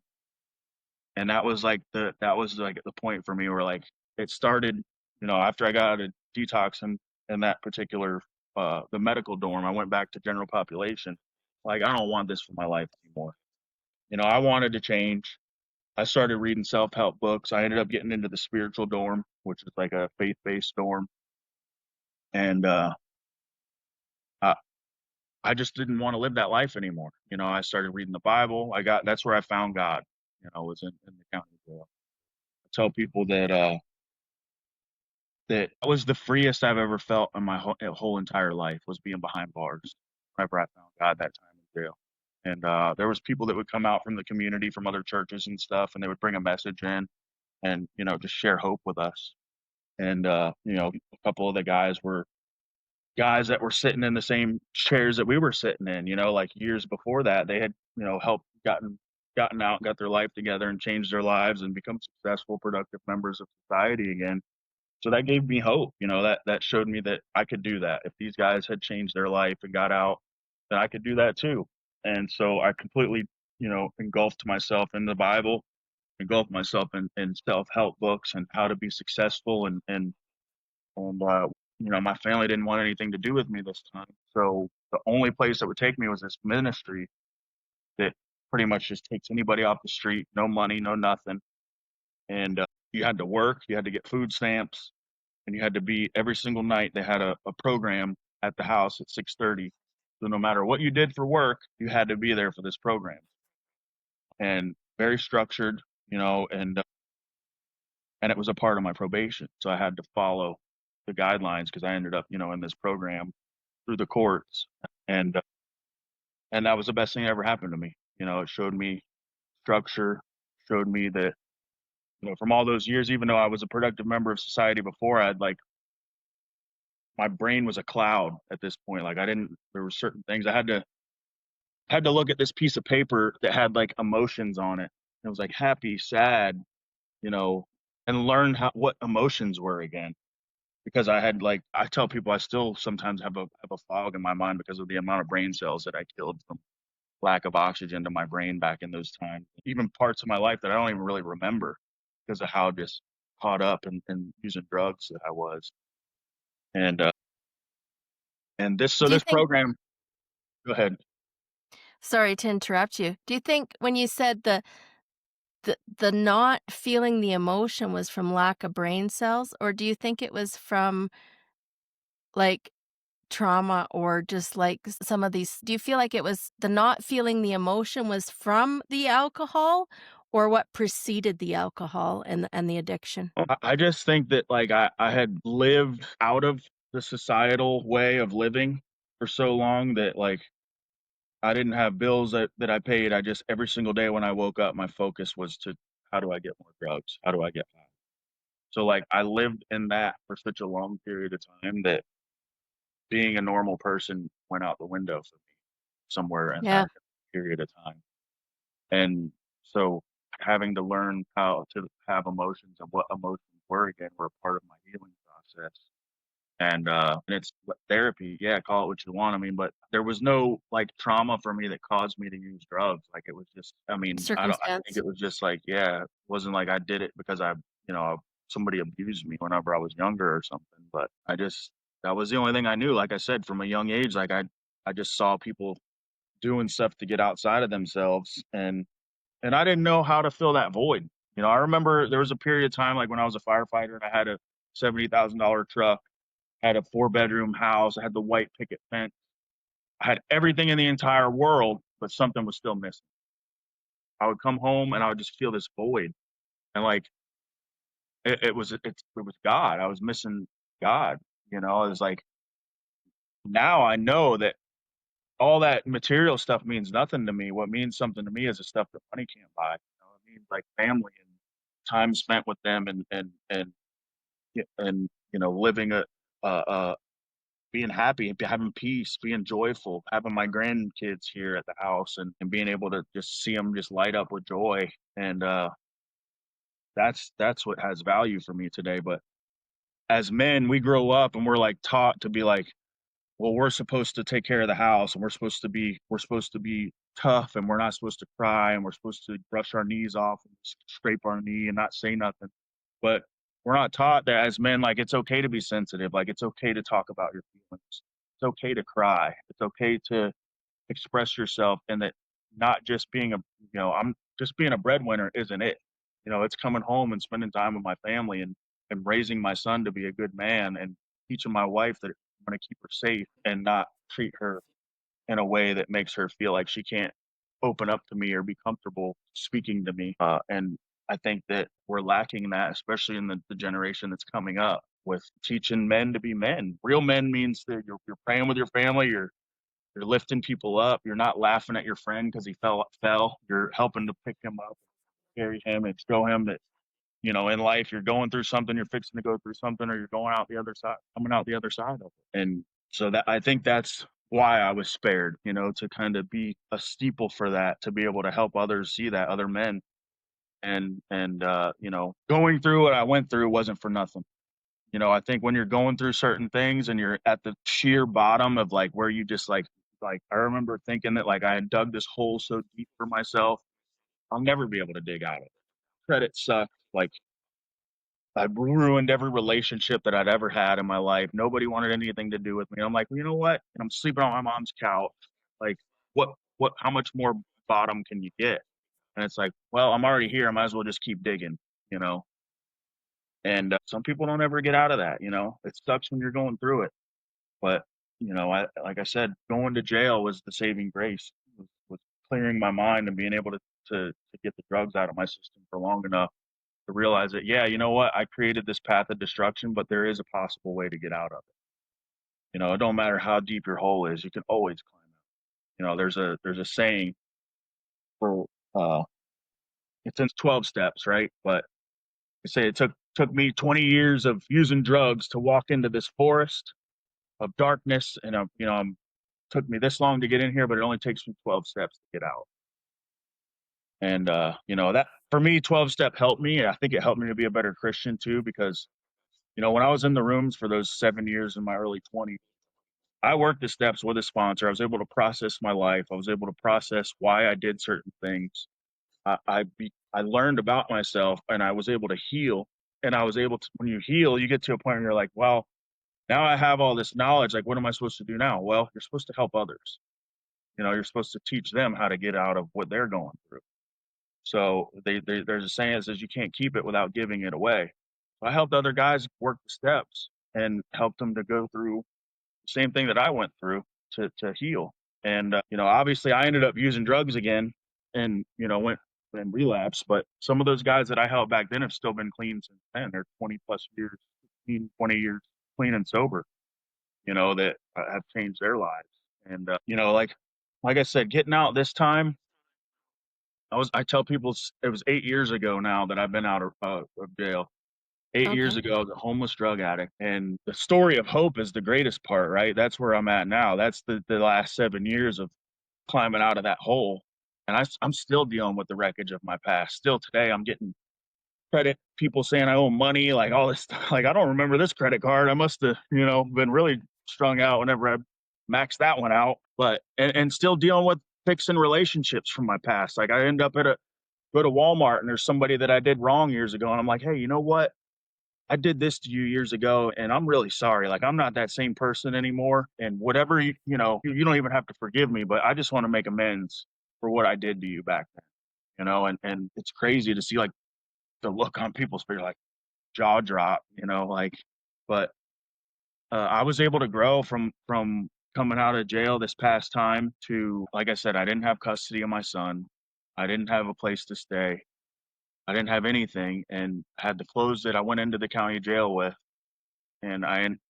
that was like the point for me where like it started, you know, after I got out of detox and that particular the medical dorm, I went back to general population. Like I don't want this for my life anymore. You know, I wanted to change. I started reading self-help books. I ended up getting into the spiritual dorm, which is like a faith-based dorm. And I, I just didn't want to live that life anymore. You know, I started reading the Bible. That's where I found God, you know, was in the county jail. I tell people that was the freest I've ever felt in my whole entire life was being behind bars. Whenever I found God that time in jail. And there was people that would come out from the community, from other churches and stuff, and they would bring a message in and, you know, just share hope with us. And, you know, a couple of the guys were guys that were sitting in the same chairs that we were sitting in, you know, like years before that, they had, you know, gotten out, got their life together and changed their lives and become successful, productive members of society again. So that gave me hope, you know, that showed me that I could do that. If these guys had changed their life and got out, then I could do that too. And so I completely, you know, engulfed myself in the Bible, engulfed myself in self-help books and how to be successful and you know, my family didn't want anything to do with me this time. So the only place that would take me was this ministry that pretty much just takes anybody off the street, no money, no nothing. And you had to work, you had to get food stamps, and you had to be every single night. They had a program at the house at 6:30. So no matter what you did for work, you had to be there for this program. And very structured, you know, and it was a part of my probation. So I had to follow the guidelines because I ended up, you know, in this program through the courts, and and that was the best thing that ever happened to me. You know, it showed me structure, showed me that, you know, from all those years, even though I was a productive member of society before, I'd like my brain was a cloud at this point. Like I didn't, there were certain things I had to look at this piece of paper that had like emotions on it. It was like happy, sad, you know, and learn what emotions were again. Because I had like I tell people I still sometimes have a fog in my mind because of the amount of brain cells that I killed from lack of oxygen to my brain back in those times. Even parts of my life that I don't even really remember because of how just caught up in using drugs that I was. And Do you this think, program. Go ahead. sorry to interrupt you. Do you think when you said the not feeling the emotion was from lack of brain cells, or do you think it was from like trauma or just like some of these, do you feel like it was the not feeling the emotion was from the alcohol or what preceded the alcohol and the addiction? I just think that like I had lived out of the societal way of living for so long that like I didn't have bills that I paid. I just every single day when I woke up, my focus was to how do I get more drugs? How do I get high? So like I lived in that for such a long period of time that being a normal person went out the window for me somewhere in Yeah. that period of time. And so having to learn how to have emotions and what emotions were again were a part of my healing process. And it's therapy, yeah, call it what you want. I mean, but there was no like trauma for me that caused me to use drugs. Like it was just, I mean, I think Circumstance. it was just like, yeah, it wasn't like I did it because you know, somebody abused me whenever I was younger or something. But that was the only thing I knew. Like I said, from a young age, like I just saw people doing stuff to get outside of themselves, and I didn't know how to fill that void. You know, I remember there was a period of time like when I was a firefighter and I had a $70,000 truck, had a 4-bedroom house, I had the white picket fence, I had everything in the entire world, but something was still missing. I would come home and I would just feel this void, and like it was God. I was missing God. You know, it was like now I know that all that material stuff means nothing to me. What means something to me is the stuff that money can't buy. You know, it means like family and time spent with them, and you know, living being happy, having peace, being joyful, having my grandkids here at the house, and being able to just see them just light up with joy. And that's what has value for me today. But as men, we grow up and we're like taught to be like, well, we're supposed to take care of the house and we're supposed to be tough and we're not supposed to cry and we're supposed to brush our knees off and scrape our knee and not say nothing. But we're not taught that as men, like it's okay to be sensitive, like it's okay to talk about your feelings. It's okay to cry. It's okay to express yourself, and that not just being I'm just being a breadwinner isn't it. It's coming home and spending time with my family and raising my son to be a good man and teaching my wife that I'm going to keep her safe and not treat her in a way that makes her feel like she can't open up to me or be comfortable speaking to me. And I think that we're lacking that, especially in the generation that's coming up, with teaching men to be men. Real men means that you're praying with your family, you're lifting people up. You're not laughing at your friend because he fell. You're helping to pick him up, carry him, and show him that, in life you're going through something, you're fixing to go through something, or you're coming out the other side of it. And so that I think that's why I was spared, to kind of be a steeple for that, to be able to help others see that, other men. And going through what I went through wasn't for nothing. I think when you're going through certain things and you're at the sheer bottom of like where you just like I remember thinking that like I had dug this hole so deep for myself, I'll never be able to dig out of it. Credit sucked. Like I ruined every relationship that I'd ever had in my life. Nobody wanted anything to do with me. I'm like, well, you know what? And I'm sleeping on my mom's couch. Like, how much more bottom can you get? And it's like, well, I'm already here. I might as well just keep digging, you know? And some people don't ever get out of that, It sucks when you're going through it. But, like I said, going to jail was the saving grace, was clearing my mind and being able to get the drugs out of my system for long enough to realize that, yeah, you know what? I created this path of destruction, but there is a possible way to get out of it. It don't matter how deep your hole is, you can always climb out. There's a saying for it's in 12 steps, right? But I say it took me 20 years of using drugs to walk into this forest of darkness, and took me this long to get in here, but it only takes me 12 steps to get out. And that for me, 12-step helped me. I think it helped me to be a better Christian too, because when I was in the rooms for those 7 years in my early 20s, I worked the steps with a sponsor. I was able to process my life. I was able to process why I did certain things. I learned about myself, and I was able to heal. And I was able to, when you heal, you get to a point where you're like, well, now I have all this knowledge. Like, what am I supposed to do now? Well, you're supposed to help others. You're supposed to teach them how to get out of what they're going through. So there's a saying that says you can't keep it without giving it away. So I helped other guys work the steps and helped them to go through the same thing that I went through to heal. And obviously I ended up using drugs again, and went and relapse. But some of those guys that I helped back then have still been clean since then. They're 20 plus years, 15, 20 years clean and sober. That have changed their lives. And like I said, getting out this time, I tell people it was 8 years ago now that I've been out of jail. 8 years Okay. ago, I was a homeless drug addict, and the story of hope is the greatest part, right? That's where I'm at now. That's the last 7 years of climbing out of that hole, and I'm still dealing with the wreckage of my past. Still today, I'm getting credit, people saying I owe money, like all this stuff. Like, I don't remember this credit card. I must have, been really strung out whenever I maxed that one out. But and still dealing with fixing relationships from my past. Like, I end up go to Walmart and there's somebody that I did wrong years ago, and I'm like, hey, you know what? I did this to you years ago, and I'm really sorry. Like, I'm not that same person anymore. And whatever you don't even have to forgive me, but I just want to make amends for what I did to you back then. And it's crazy to see like the look on people's face, like jaw drop, like. But I was able to grow from coming out of jail this past time to, like I said, I didn't have custody of my son. I didn't have a place to stay. I didn't have anything, and had the clothes that I went into the county jail with. And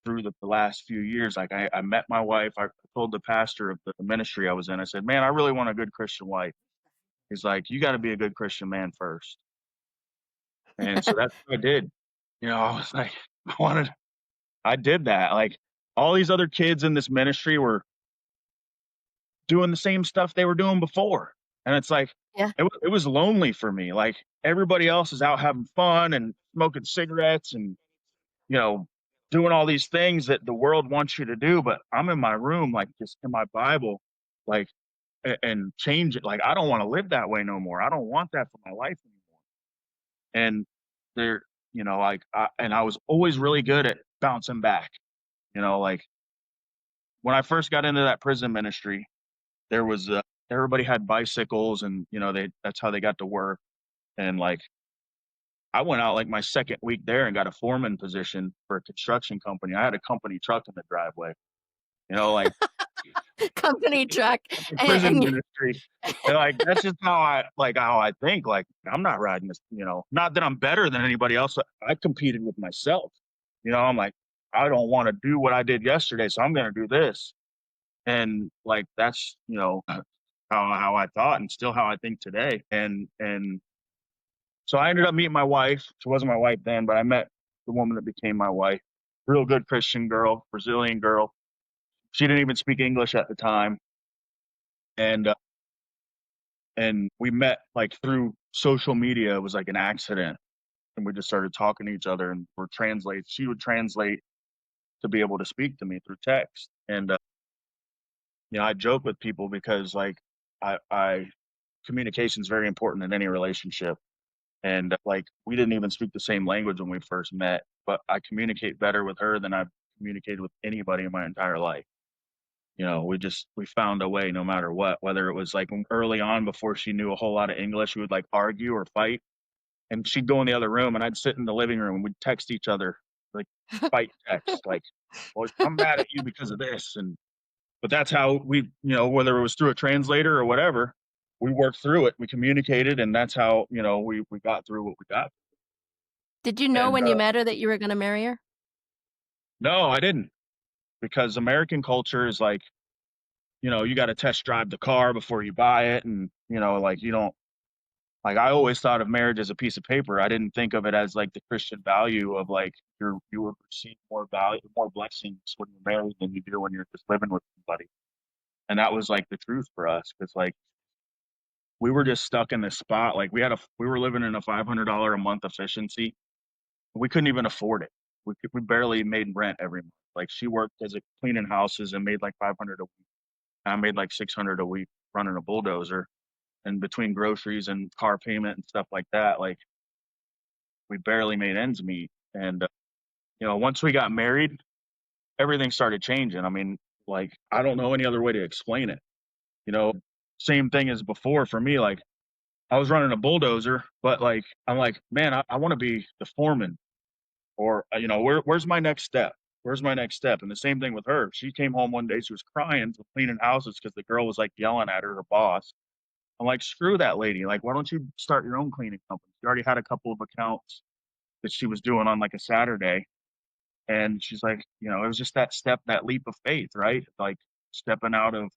through the last few years, like I met my wife. I told the pastor of the ministry I was in, I said, man, I really want a good Christian wife. He's like, you got to be a good Christian man first. And so that's what I did. I was like, I did that. Like, all these other kids in this ministry were doing the same stuff they were doing before. And it's like, Yeah. it was lonely for me. Like, everybody else is out having fun and smoking cigarettes and, doing all these things that the world wants you to do, but I'm in my room, like just in my Bible, like and change it. Like I don't want to live that way no more. I don't want that for my life anymore. And there, like I was always really good at bouncing back. Like when I first got into that prison ministry, there was everybody had bicycles, and that's how they got to work. And like I went out like my second week there and got a foreman position for a construction company. I had a company truck in the driveway. Like Company truck. the And, prison and you, ministry. And like that's just how I think. Like I'm not riding this, not that I'm better than anybody else. I competed with myself. I'm like, I don't want to do what I did yesterday, so I'm gonna do this. And like that's, how I thought and still how I think today. And so I ended up meeting my wife. She wasn't my wife then, but I met the woman that became my wife. Real good Christian girl, Brazilian girl. She didn't even speak English at the time. And we met like through social media. It was like an accident, and we just started talking to each other, and she would translate to be able to speak to me through text. And I joke with people because like I communication is very important in any relationship. And like we didn't even speak the same language when we first met, but I communicate better with her than I've communicated with anybody in my entire life. We found a way no matter what, whether it was like early on before she knew a whole lot of English, we would like argue or fight, and she'd go in the other room and I'd sit in the living room and we'd text each other, like fight text, like, well, I'm mad at you because of this. But that's how we, whether it was through a translator or whatever, we worked through it, we communicated, and that's how, we got through what we got. did you know And when you met her that you were going to marry her? no, I didn't, because American culture is like, you got to test drive the car before you buy it. And, like you don't, like I always thought of marriage as a piece of paper. I didn't think of it as like the Christian value of like you would receive more value, more blessings when you're married than you do when you're just living with somebody. And that was like the truth for us, because like we were just stuck in this spot. Like we were living in a $500 a month efficiency. We couldn't even afford it. We barely made rent every month. Like she worked as a cleaning houses and made like 500 a week. I made like 600 a week running a bulldozer, and between groceries and car payment and stuff like that, like we barely made ends meet. And once we got married, everything started changing. I mean, like I don't know any other way to explain it. You know, Same thing as before for me. Like I was running a bulldozer, but like I'm like, man, I want to be the foreman, or where's my next step? Where's my next step? And the same thing with her. She came home one day, she was crying from cleaning houses because the girl was like yelling at her boss. I'm like, screw that lady. Like, why don't you start your own cleaning company? She already had a couple of accounts that she was doing on like a Saturday. And she's like, it was just that step, that leap of faith, right? Like stepping out of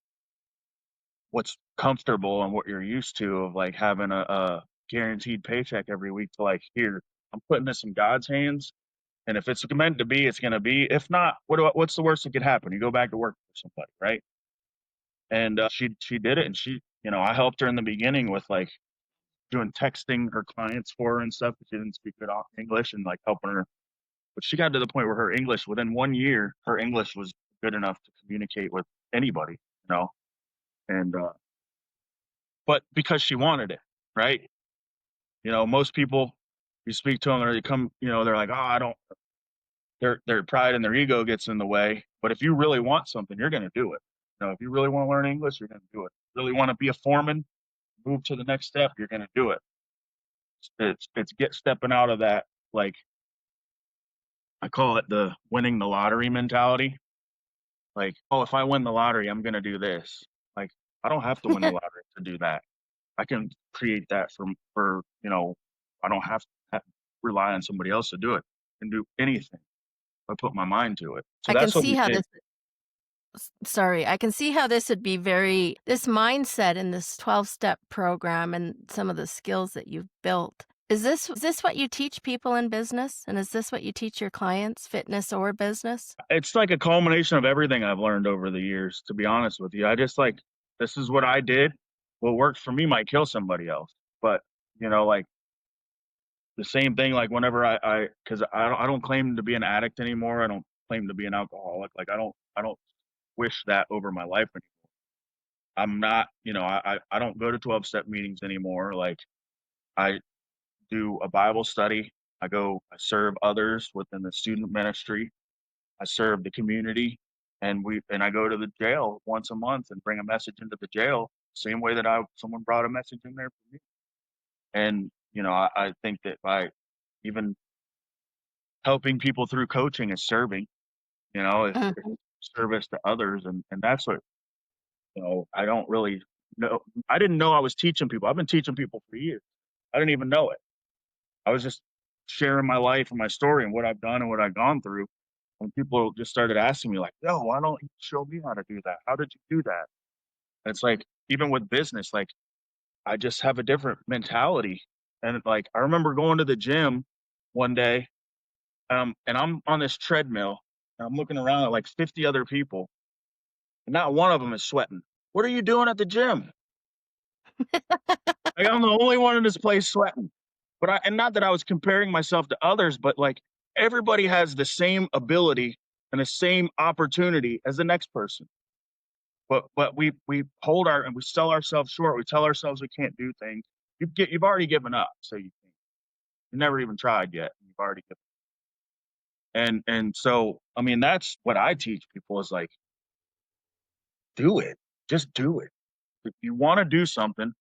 what's comfortable and what you're used to, of like having a guaranteed paycheck every week, to like, here, I'm putting this in God's hands. And if it's meant to be, it's going to be. If not, what's the worst that could happen? You go back to work for somebody, right? And she did it. And I helped her in the beginning with like doing texting her clients for her and stuff, because she didn't speak good English, and like helping her. But she got to the point where her English, within 1 year, her English was good enough to communicate with anybody, and but because she wanted it, right? Most people, you speak to them, or they come, they're like, oh, I don't. Their pride and their ego gets in the way. But if you really want something, you're going to do it. If you really want to learn English, you're going to do it. Really want to be a foreman, move to the next step, you're going to do it. It's stepping out of that, like I call it the winning the lottery mentality. Like, oh, if I win the lottery, I'm going to do this. Like, I don't have to win the lottery to do that. I can create that for I don't have to rely on somebody else to do it. I can do anything if I put my mind to it. So I can that's what see we how did. I can see how this would be this mindset in this 12-step program and some of the skills that you've built. Is this what you teach people in business? And is this what you teach your clients, fitness or business? It's like a culmination of everything I've learned over the years, to be honest with you. I just like, this is what I did. What worked for me might kill somebody else. But, like the same thing, like whenever cause I don't claim to be an addict anymore. I don't claim to be an alcoholic. Like I don't wish that over my life anymore. I'm not, I don't go to 12-step meetings anymore. Like I do a Bible study. I serve others within the student ministry. I serve the community, and I go to the jail once a month and bring a message into the jail, same way that someone brought a message in there for me. And I think that by even helping people through coaching is serving, it's Mhm. service to others, and that's what I don't really know. I didn't know I was teaching people. I've been teaching people for years. I didn't even know it. I was just sharing my life and my story and what I've done and what I've gone through. And people just started asking me like, "Yo, why don't you show me how to do that? How did you do that?" And it's like, even with business, like I just have a different mentality. And like I remember going to the gym one day, and I'm on this treadmill, and I'm looking around at like 50 other people, and not one of them is sweating. What are you doing at the gym? Like I'm the only one in this place sweating. And not that I was comparing myself to others, but like everybody has the same ability and the same opportunity as the next person. But we and we sell ourselves short. We tell ourselves we can't do things. You've already given up, so you can't. You never even tried yet. You've already given up. And so I mean that's what I teach people is like, do it. Just do it. If you want to do something,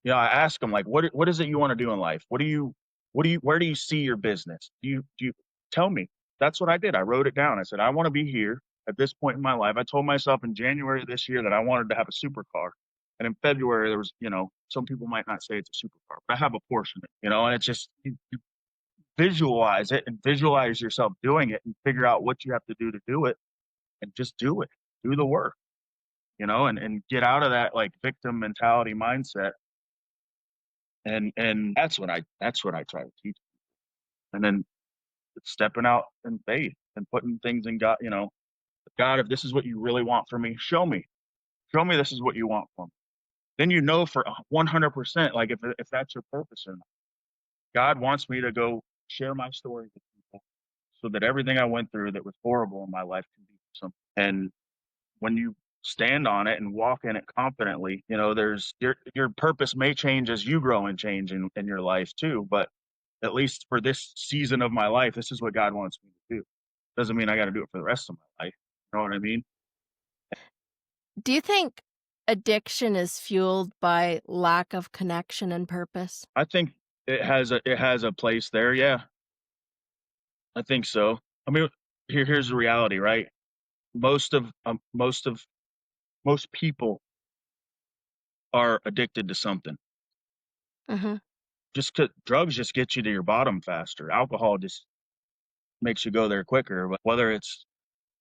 I ask them like, what is it you want to do in life? Where do you see your business? Do you tell me? That's what I did. I wrote it down. I said, I want to be here at this point in my life. I told myself in January of this year that I wanted to have a supercar. And in February, there was, some people might not say it's a supercar, but I have a Porsche, and it's just, you visualize it and visualize yourself doing it and figure out what you have to do it and just do it. Do the work, and get out of that like victim mentality mindset. And that's what I try to teach. And then stepping out in faith and putting things in God, God, if this is what you really want for me, show me. Show me this is what you want from me. Then for 100%, like if that's your purpose or not. God wants me to go share my story with people so that everything I went through that was horrible in my life can be something. And when you stand on it and walk in it confidently, there's your purpose may change as you grow and change in your life too. But at least for this season of my life, this is what God wants me to do. Doesn't mean I got to do it for the rest of my life. You know what I mean? Do you think addiction is fueled by lack of connection and purpose? I think it has a place there. Yeah, I think so. I mean, here's the reality, right? Most of most people are addicted to something. Mhm. Just 'cause drugs just get you to your bottom faster. Alcohol just makes you go there quicker. But whether it's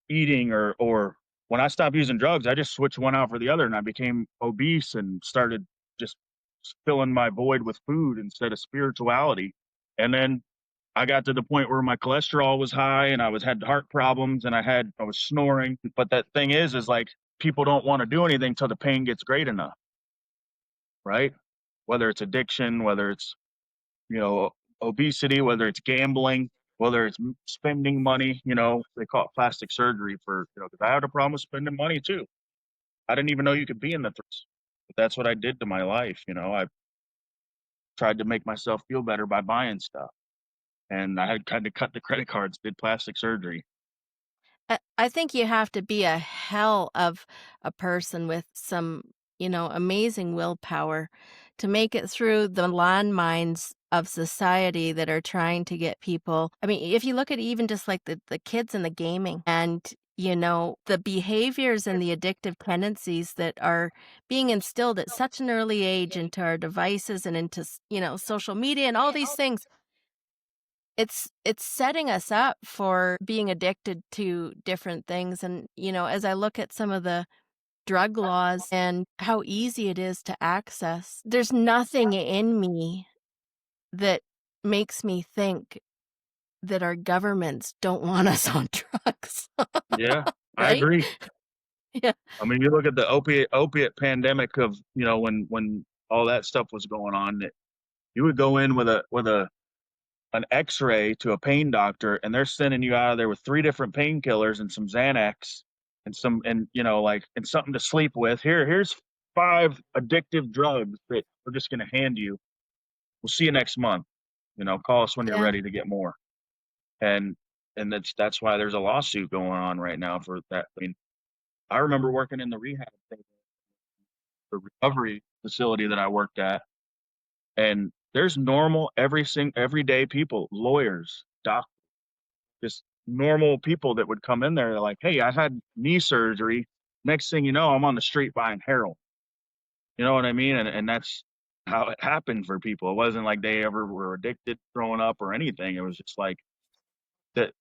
eating or when I stopped using drugs, I just switched one out for the other, and I became obese and started just filling my void with food instead of spirituality. And then I got to the point where my cholesterol was high and had heart problems and I was snoring. But that thing is like people don't want to do anything till the pain gets great enough, right? Whether it's addiction, whether it's you know, obesity, whether it's gambling, whether it's spending money, they call it plastic surgery because I had a problem with spending money too. I didn't even know you could be in the throes, but that's what I did to my life. I tried to make myself feel better by buying stuff, and I had kind of cut the credit cards, did plastic surgery. I think you have to be a hell of a person with some, amazing willpower to make it through the landmines of society that are trying to get people. I mean, if you look at even just like the kids in the gaming and, the behaviors and the addictive tendencies that are being instilled at such an early age into our devices and into, social media and all these things. It's setting us up for being addicted to different things, and, as I look at some of the drug laws and how easy it is to access, there's nothing in me that makes me think that our governments don't want us on drugs, Yeah, I right? agree. Yeah. I mean, you look at the opiate pandemic of when all that stuff was going on. That you would go in with a an x-ray to a pain doctor, and they're sending you out of there with 3 different painkillers and some Xanax and some, and like, and something to sleep with. Here's 5 addictive drugs that we're just going to hand you. We'll see you next month. Call us when you're Yeah. ready to get more. And that's why there's a lawsuit going on right now for that. I mean, I remember working in the recovery facility that I worked at, and there's normal everyday people, lawyers, doctors, just normal people that would come in there. They're like, "Hey, I had knee surgery. Next thing you know, I'm on the street buying heroin." You know what I mean? And that's how it happened for people. It wasn't like they ever were addicted growing up or anything. It was just like that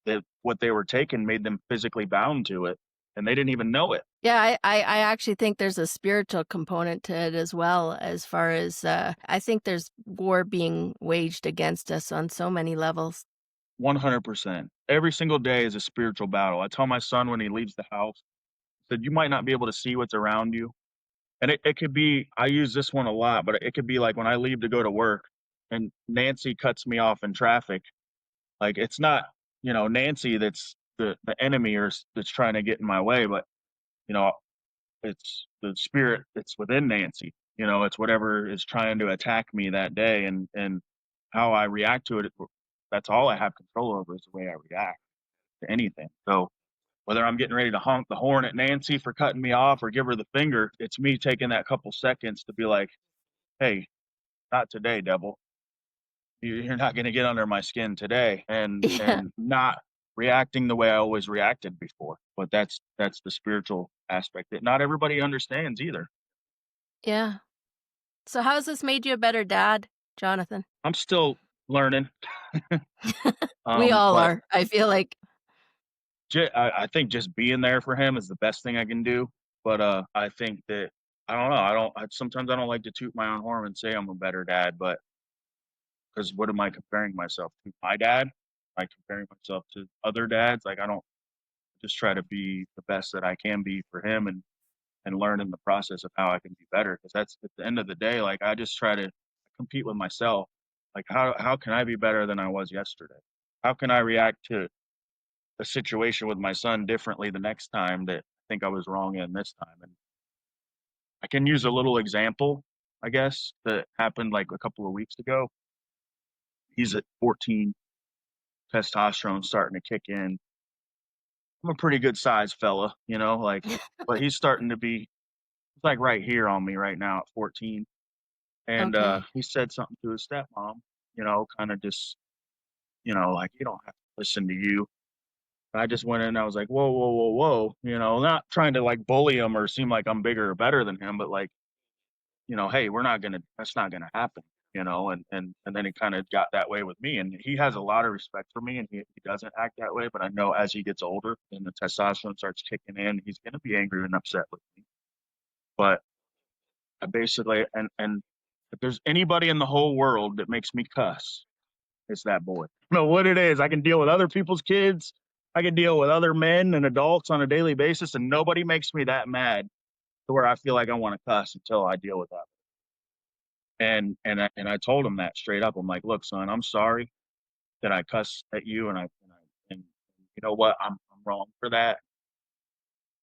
what they were taking made them physically bound to it, and they didn't even know it. Yeah, I actually think there's a spiritual component to it as well, as far as I think there's war being waged against us on so many levels. 100%. Every single day is a spiritual battle. I tell my son when he leaves the house, I said, "You might not be able to see what's around you." And it could be, I use this one a lot, but it could be like when I leave to go to work and Nancy cuts me off in traffic. Like, it's not, Nancy that's the enemy or that's trying to get in my way, but, you know, it's the spirit that's within Nancy. It's whatever is trying to attack me that day, and how I react to it. That's all I have control over, is the way I react to anything. So whether I'm getting ready to honk the horn at Nancy for cutting me off or give her the finger, it's me taking that couple seconds to be like, "Hey, not today, devil. You're not going to get under my skin today," and Yeah, not reacting the way I always reacted before. But that's the spiritual aspect that not everybody understands either. yeah. So how has this made you a better dad, Jonathan? I'm still learning, We all but are, I feel like. I think just being there for him is the best thing I can do. But I think that, I don't know. Sometimes I don't like to toot my own horn and say I'm a better dad, but because what am I comparing myself to? My dad? Am I comparing myself to other dads? Like, I don't, just try to be the best that I can be for him, and learn in the process of how I can be better. Because that's, at the end of the day, like, I just try to compete with myself. Like, how can I be better than I was yesterday? How can I react to a situation with my son differently the next time that I think I was wrong in this time? And I can use a little example, I guess, that happened like a couple of weeks ago. He's at 14, testosterone starting to kick in. I'm a pretty good sized fella, like, but he's starting to be, he's like right here on me right now at 14. And Okay. he said something to his stepmom, kind of just, like, "You don't have to listen to you." I just went in and I was like, "Whoa, whoa, whoa, whoa," not trying to like bully him or seem like I'm bigger or better than him, but like, "Hey, that's not gonna happen," and then he kind of got that way with me, and he has a lot of respect for me, and he doesn't act that way, but I know as he gets older and the testosterone starts kicking in, he's gonna be angry and upset with me. But I basically, and if there's anybody in the whole world that makes me cuss, it's that boy. I don't know what it is. I can deal with other people's kids. I can deal with other men and adults on a daily basis, and nobody makes me that mad to where I feel like I want to cuss until I deal with that. And I told him that straight up. I'm like, "Look, son, I'm sorry that I cuss at you, and you know what? I'm wrong for that.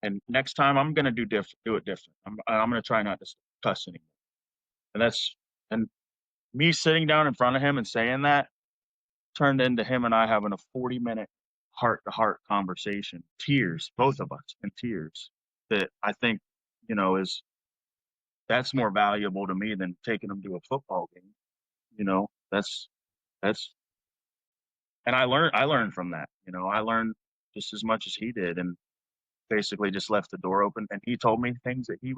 And next time I'm gonna do it different. I'm gonna try not to cuss anymore." And that's, and me sitting down in front of him and saying that turned into him and I having a 40-minute heart-to-heart conversation. Tears, both of us in tears. That I think, is, that's more valuable to me than taking him to a football game. That's that's and I learned from that. I learned just as much as he did, and basically just left the door open, and he told me things that he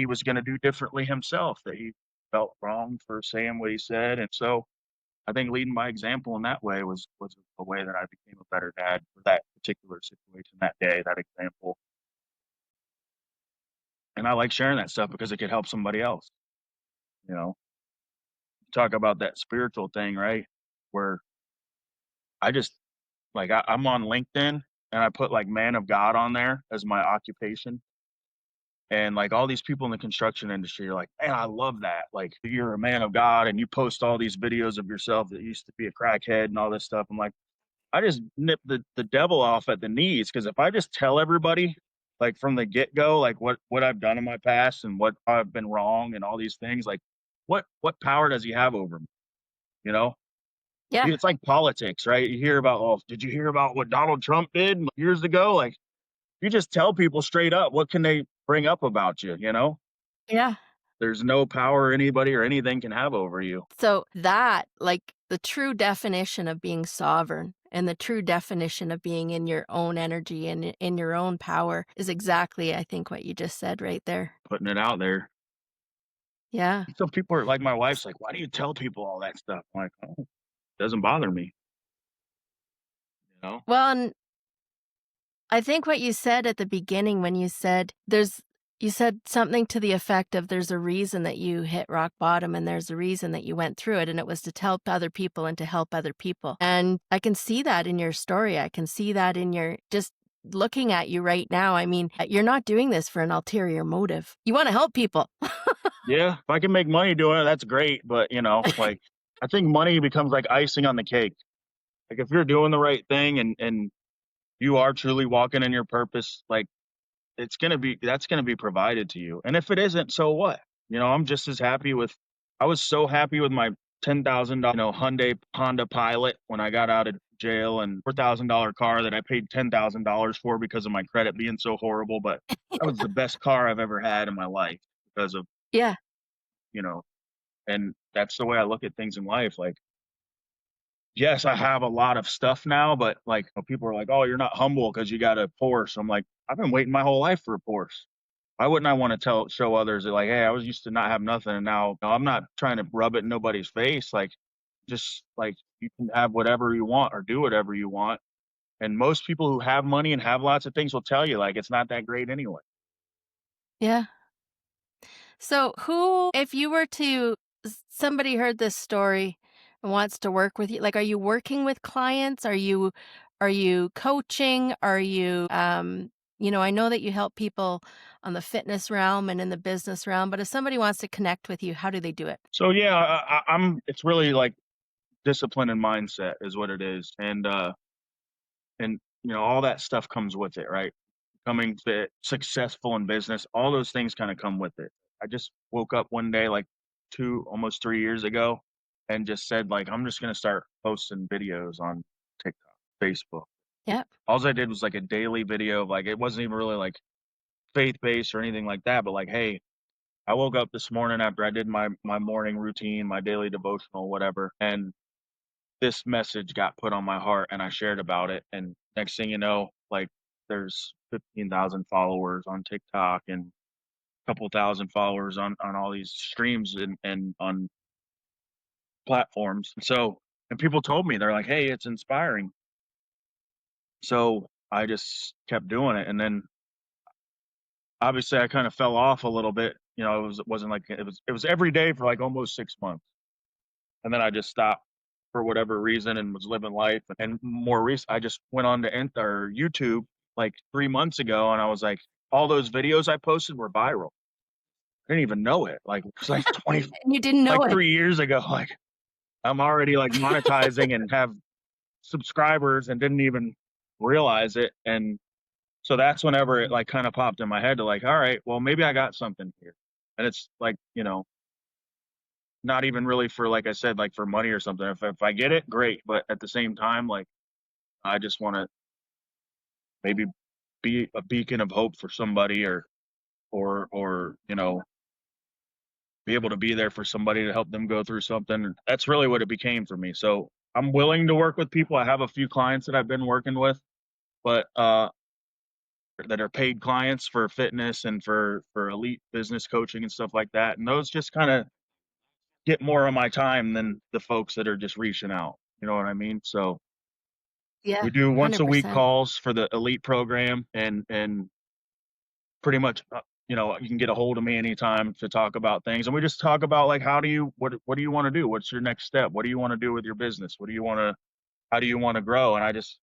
was gonna do differently himself, that he felt wrong for saying what he said. And so I think leading by example in that way was a way that I became a better dad for that particular situation that day, that example. And I like sharing that stuff because it could help somebody else. You know, Talk about that spiritual thing, right? Where I just, like, I'm on LinkedIn and I put like man of God on there as my occupation. And like all these people in the construction industry are like, man, I love that. Like you're a man of God and you post all these videos of yourself that used to be a crackhead and all this stuff. I'm like, I just nip the devil off at the knees. Cause if I just tell everybody like from the get go, like what I've done in my past and what I've been wrong and all these things, like what power does he have over me? You know? Yeah. It's like politics, right? You hear about, oh, did you hear about what Donald Trump did years ago? Like you just tell people straight up, what can they bring up about you? You know? Yeah. There's no power anybody or anything can have over you. So that, like the true definition of being sovereign and the true definition of being in your own energy and in your own power is exactly, I think, what you just said right there. Putting it out there. Yeah. Some people are like, my wife's like, why do you tell people all that stuff? I'm like, oh, it doesn't bother me. You know? Well, and I think what you said at the beginning when you said something to the effect of there's a reason that you hit rock bottom and there's a reason that you went through it, and it was to help other people and to help other people. And I can see that in your story. I can see that in your just looking at you right now. I mean, you're not doing this for an ulterior motive. You want to help people. Yeah. If I can make money doing it, that's great. But you know, like I think money becomes like icing on the cake. Like if you're doing the right thing and you are truly walking in your purpose, like that's gonna be provided to you. And if it isn't, so what? You know, I'm just as happy with I was so happy with my $10,000, Hyundai Honda Pilot when I got out of jail and $4,000 car that I paid $10,000 for because of my credit being so horrible. But that was the best car I've ever had in my life because of, Yeah. you know, and that's the way I look at things in life. Like, yes, I have a lot of stuff now, but like people are like, oh, you're not humble because you got a Porsche. I'm like, I've been waiting my whole life for a Porsche. Why wouldn't I want to show others that like, hey, I was used to not have nothing and now I'm not trying to rub it in nobody's face. Like just like you can have whatever you want or do whatever you want. And most people who have money and have lots of things will tell you like it's not that great anyway. Yeah. So who, if you were to, somebody heard this story and wants to work with you, like, are you working with clients? Are you coaching? Are you, I know that you help people on the fitness realm and in the business realm, but if somebody wants to connect with you, how do they do it? So yeah, I'm it's really like discipline and mindset is what it is. And all that stuff comes with it, right? Becoming fit, successful in business, all those things kind of come with it. I just woke up one day like almost 3 years ago and just said like I'm just gonna start posting videos on TikTok, Facebook. Yeah. All I did was like a daily video of like it wasn't even really like faith-based or anything like that, but like, hey, I woke up this morning after I did my morning routine, my daily devotional, whatever, and this message got put on my heart and I shared about it. And next thing you know, like there's 15,000 followers on TikTok and a couple thousand followers on all these streams and on platforms. And people told me, they're like, hey, it's inspiring. So I just kept doing it. And then obviously I kind of fell off a little bit. It wasn't like it was every day for like almost 6 months. And then I just stopped for whatever reason and was living life. And more recent, I just went on to enter YouTube like 3 months ago, and I was like, all those videos I posted were viral. I didn't even know it. Like it was like 20, And you didn't know like it. 3 years ago. Like I'm already like monetizing and have subscribers and didn't even realize it. And so that's whenever it like kind of popped in my head to like, all right, well maybe I got something here. And it's like, not even really for, like I said, like for money or something. If I get it, great. But at the same time, like I just want to maybe be a beacon of hope for somebody or be able to be there for somebody to help them go through something. That's really what it became for me. So I'm willing to work with people. I have a few clients that I've been working with, but that are paid clients for fitness and for elite business coaching and stuff like that. And those just kind of get more of my time than the folks that are just reaching out. You know what I mean? So Yeah. we do once a week 100%. calls for the elite program and pretty much you can get a hold of me anytime to talk about things. And we just talk about like what do you want to do? What's your next step? What do you want to do with your business? How do you want to grow? And I just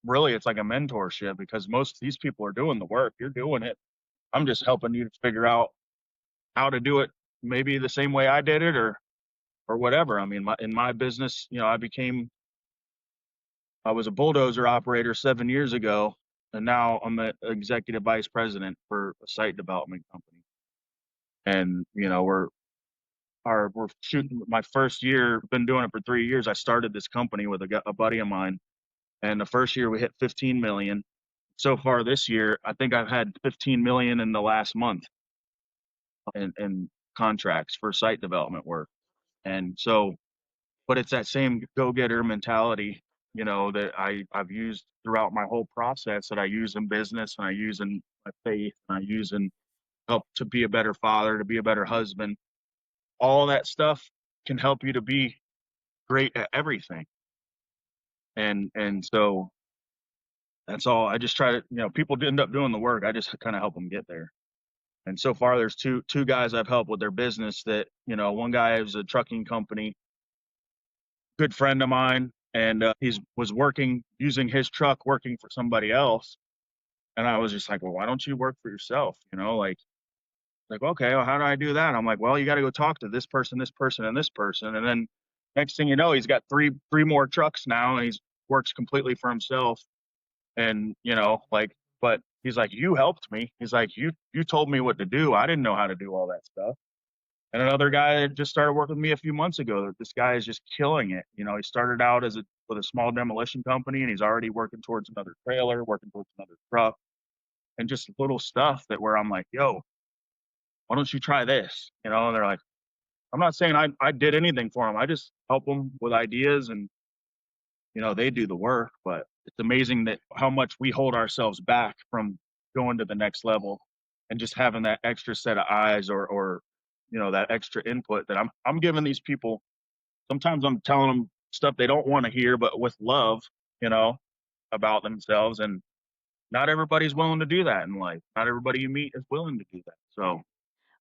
really it's like a mentorship because most of these people are doing the work. You're doing it. I'm just helping you to figure out how to do it maybe the same way I did it or whatever. I mean, in my business, I was a bulldozer operator 7 years ago, and now I'm an executive vice president for a site development company. And, we're shooting my first year, been doing it for 3 years. I started this company with a buddy of mine, and the first year we hit 15 million. So far this year, I think I've had 15 million in the last month in contracts for site development work. And so, but it's that same go-getter mentality, that I've used throughout my whole process, that I use in business, and I use in my faith, and I use in help to be a better father, to be a better husband. All that stuff can help you to be great at everything. And so that's all. I just try to, people end up doing the work. I just kind of help them get there. And so far there's two guys I've helped with their business that, one guy is a trucking company, good friend of mine, and he's was working using his truck working for somebody else. And I was just like, well, why don't you work for yourself? Like, okay, well, how do I do that? I'm like, well, you got to go talk to this person, and this person. And then next thing you know, he's got three more trucks now, and he's works completely for himself. And, but he's like, you helped me. He's like, you told me what to do. I didn't know how to do all that stuff. And another guy just started working with me a few months ago. This guy is just killing it. He started out with a small demolition company, and he's already working towards another trailer, working towards another truck, and just little stuff that where I'm like, yo, why don't you try this? And they're like, I'm not saying I did anything for them. I just help them with ideas, and they do the work. But it's amazing that how much we hold ourselves back from going to the next level, and just having that extra set of eyes or that extra input that I'm giving these people. Sometimes I'm telling them stuff they don't want to hear, but with love, about themselves. And not everybody's willing to do that in life. Not everybody you meet is willing to do that. So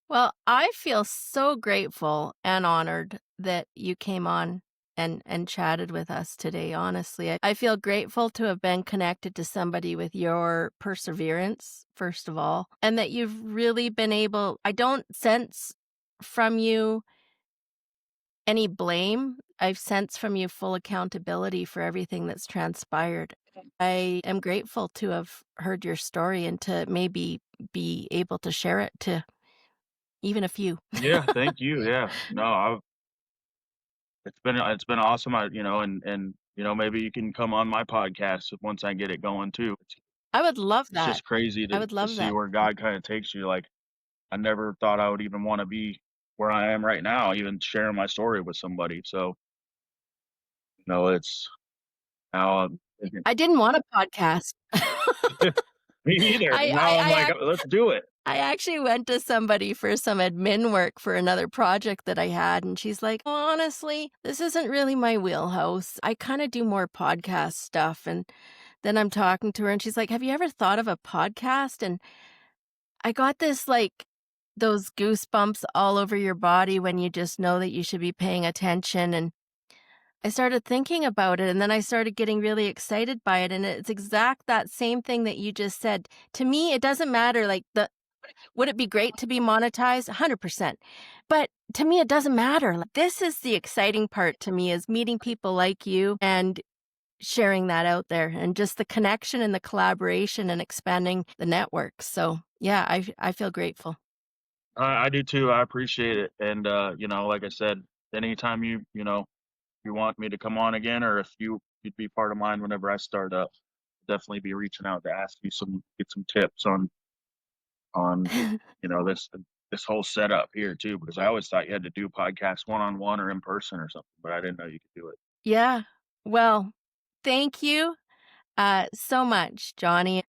Well, I feel so grateful and honored that you came on and chatted with us today, honestly. I feel grateful to have been connected to somebody with your perseverance, first of all, and that you've really been able, I don't sense from you any blame. I've sensed from you full accountability for everything that's transpired. I am grateful to have heard your story and to maybe be able to share it to even a few. yeah, thank you. Yeah, no, it's been awesome. And maybe you can come on my podcast once I get it going too. I would love It's that. just crazy I to would love see that. where God kind of takes you. Like, I never thought I would even want to be where I am right now, even sharing my story with somebody. So, it's now I didn't want a podcast. me neither. I Now I I'm I like, ac let's do it. I actually went to somebody for some admin work for another project that I had, and she's like, "Well, honestly, this isn't really my wheelhouse. I kinda do more podcast stuff," and then I'm talking to her, and she's like, "Have you ever thought of a podcast?" And I got this, like, those goosebumps all over your body when you just know that you should be paying attention, and I started thinking about it, and then I started getting really excited by it, and it's exact that same thing that you just said. To me, it doesn't matter, like, would it be great to be monetized? 100%. But to me, it doesn't matter. Like, this is the exciting part to me, is meeting people like you and sharing that out there, and just the connection and the collaboration and expanding the network. So, yeah, I feel grateful. I do too. I appreciate it. And, like I said, anytime you want me to come on again, or if you'd be part of mine whenever I start up, definitely be reaching out to ask you get some tips on this whole setup here too, because I always thought you had to do podcasts one-on-one or in person or something, but I didn't know you could do it. Yeah. Well, thank you so much, Jonnie.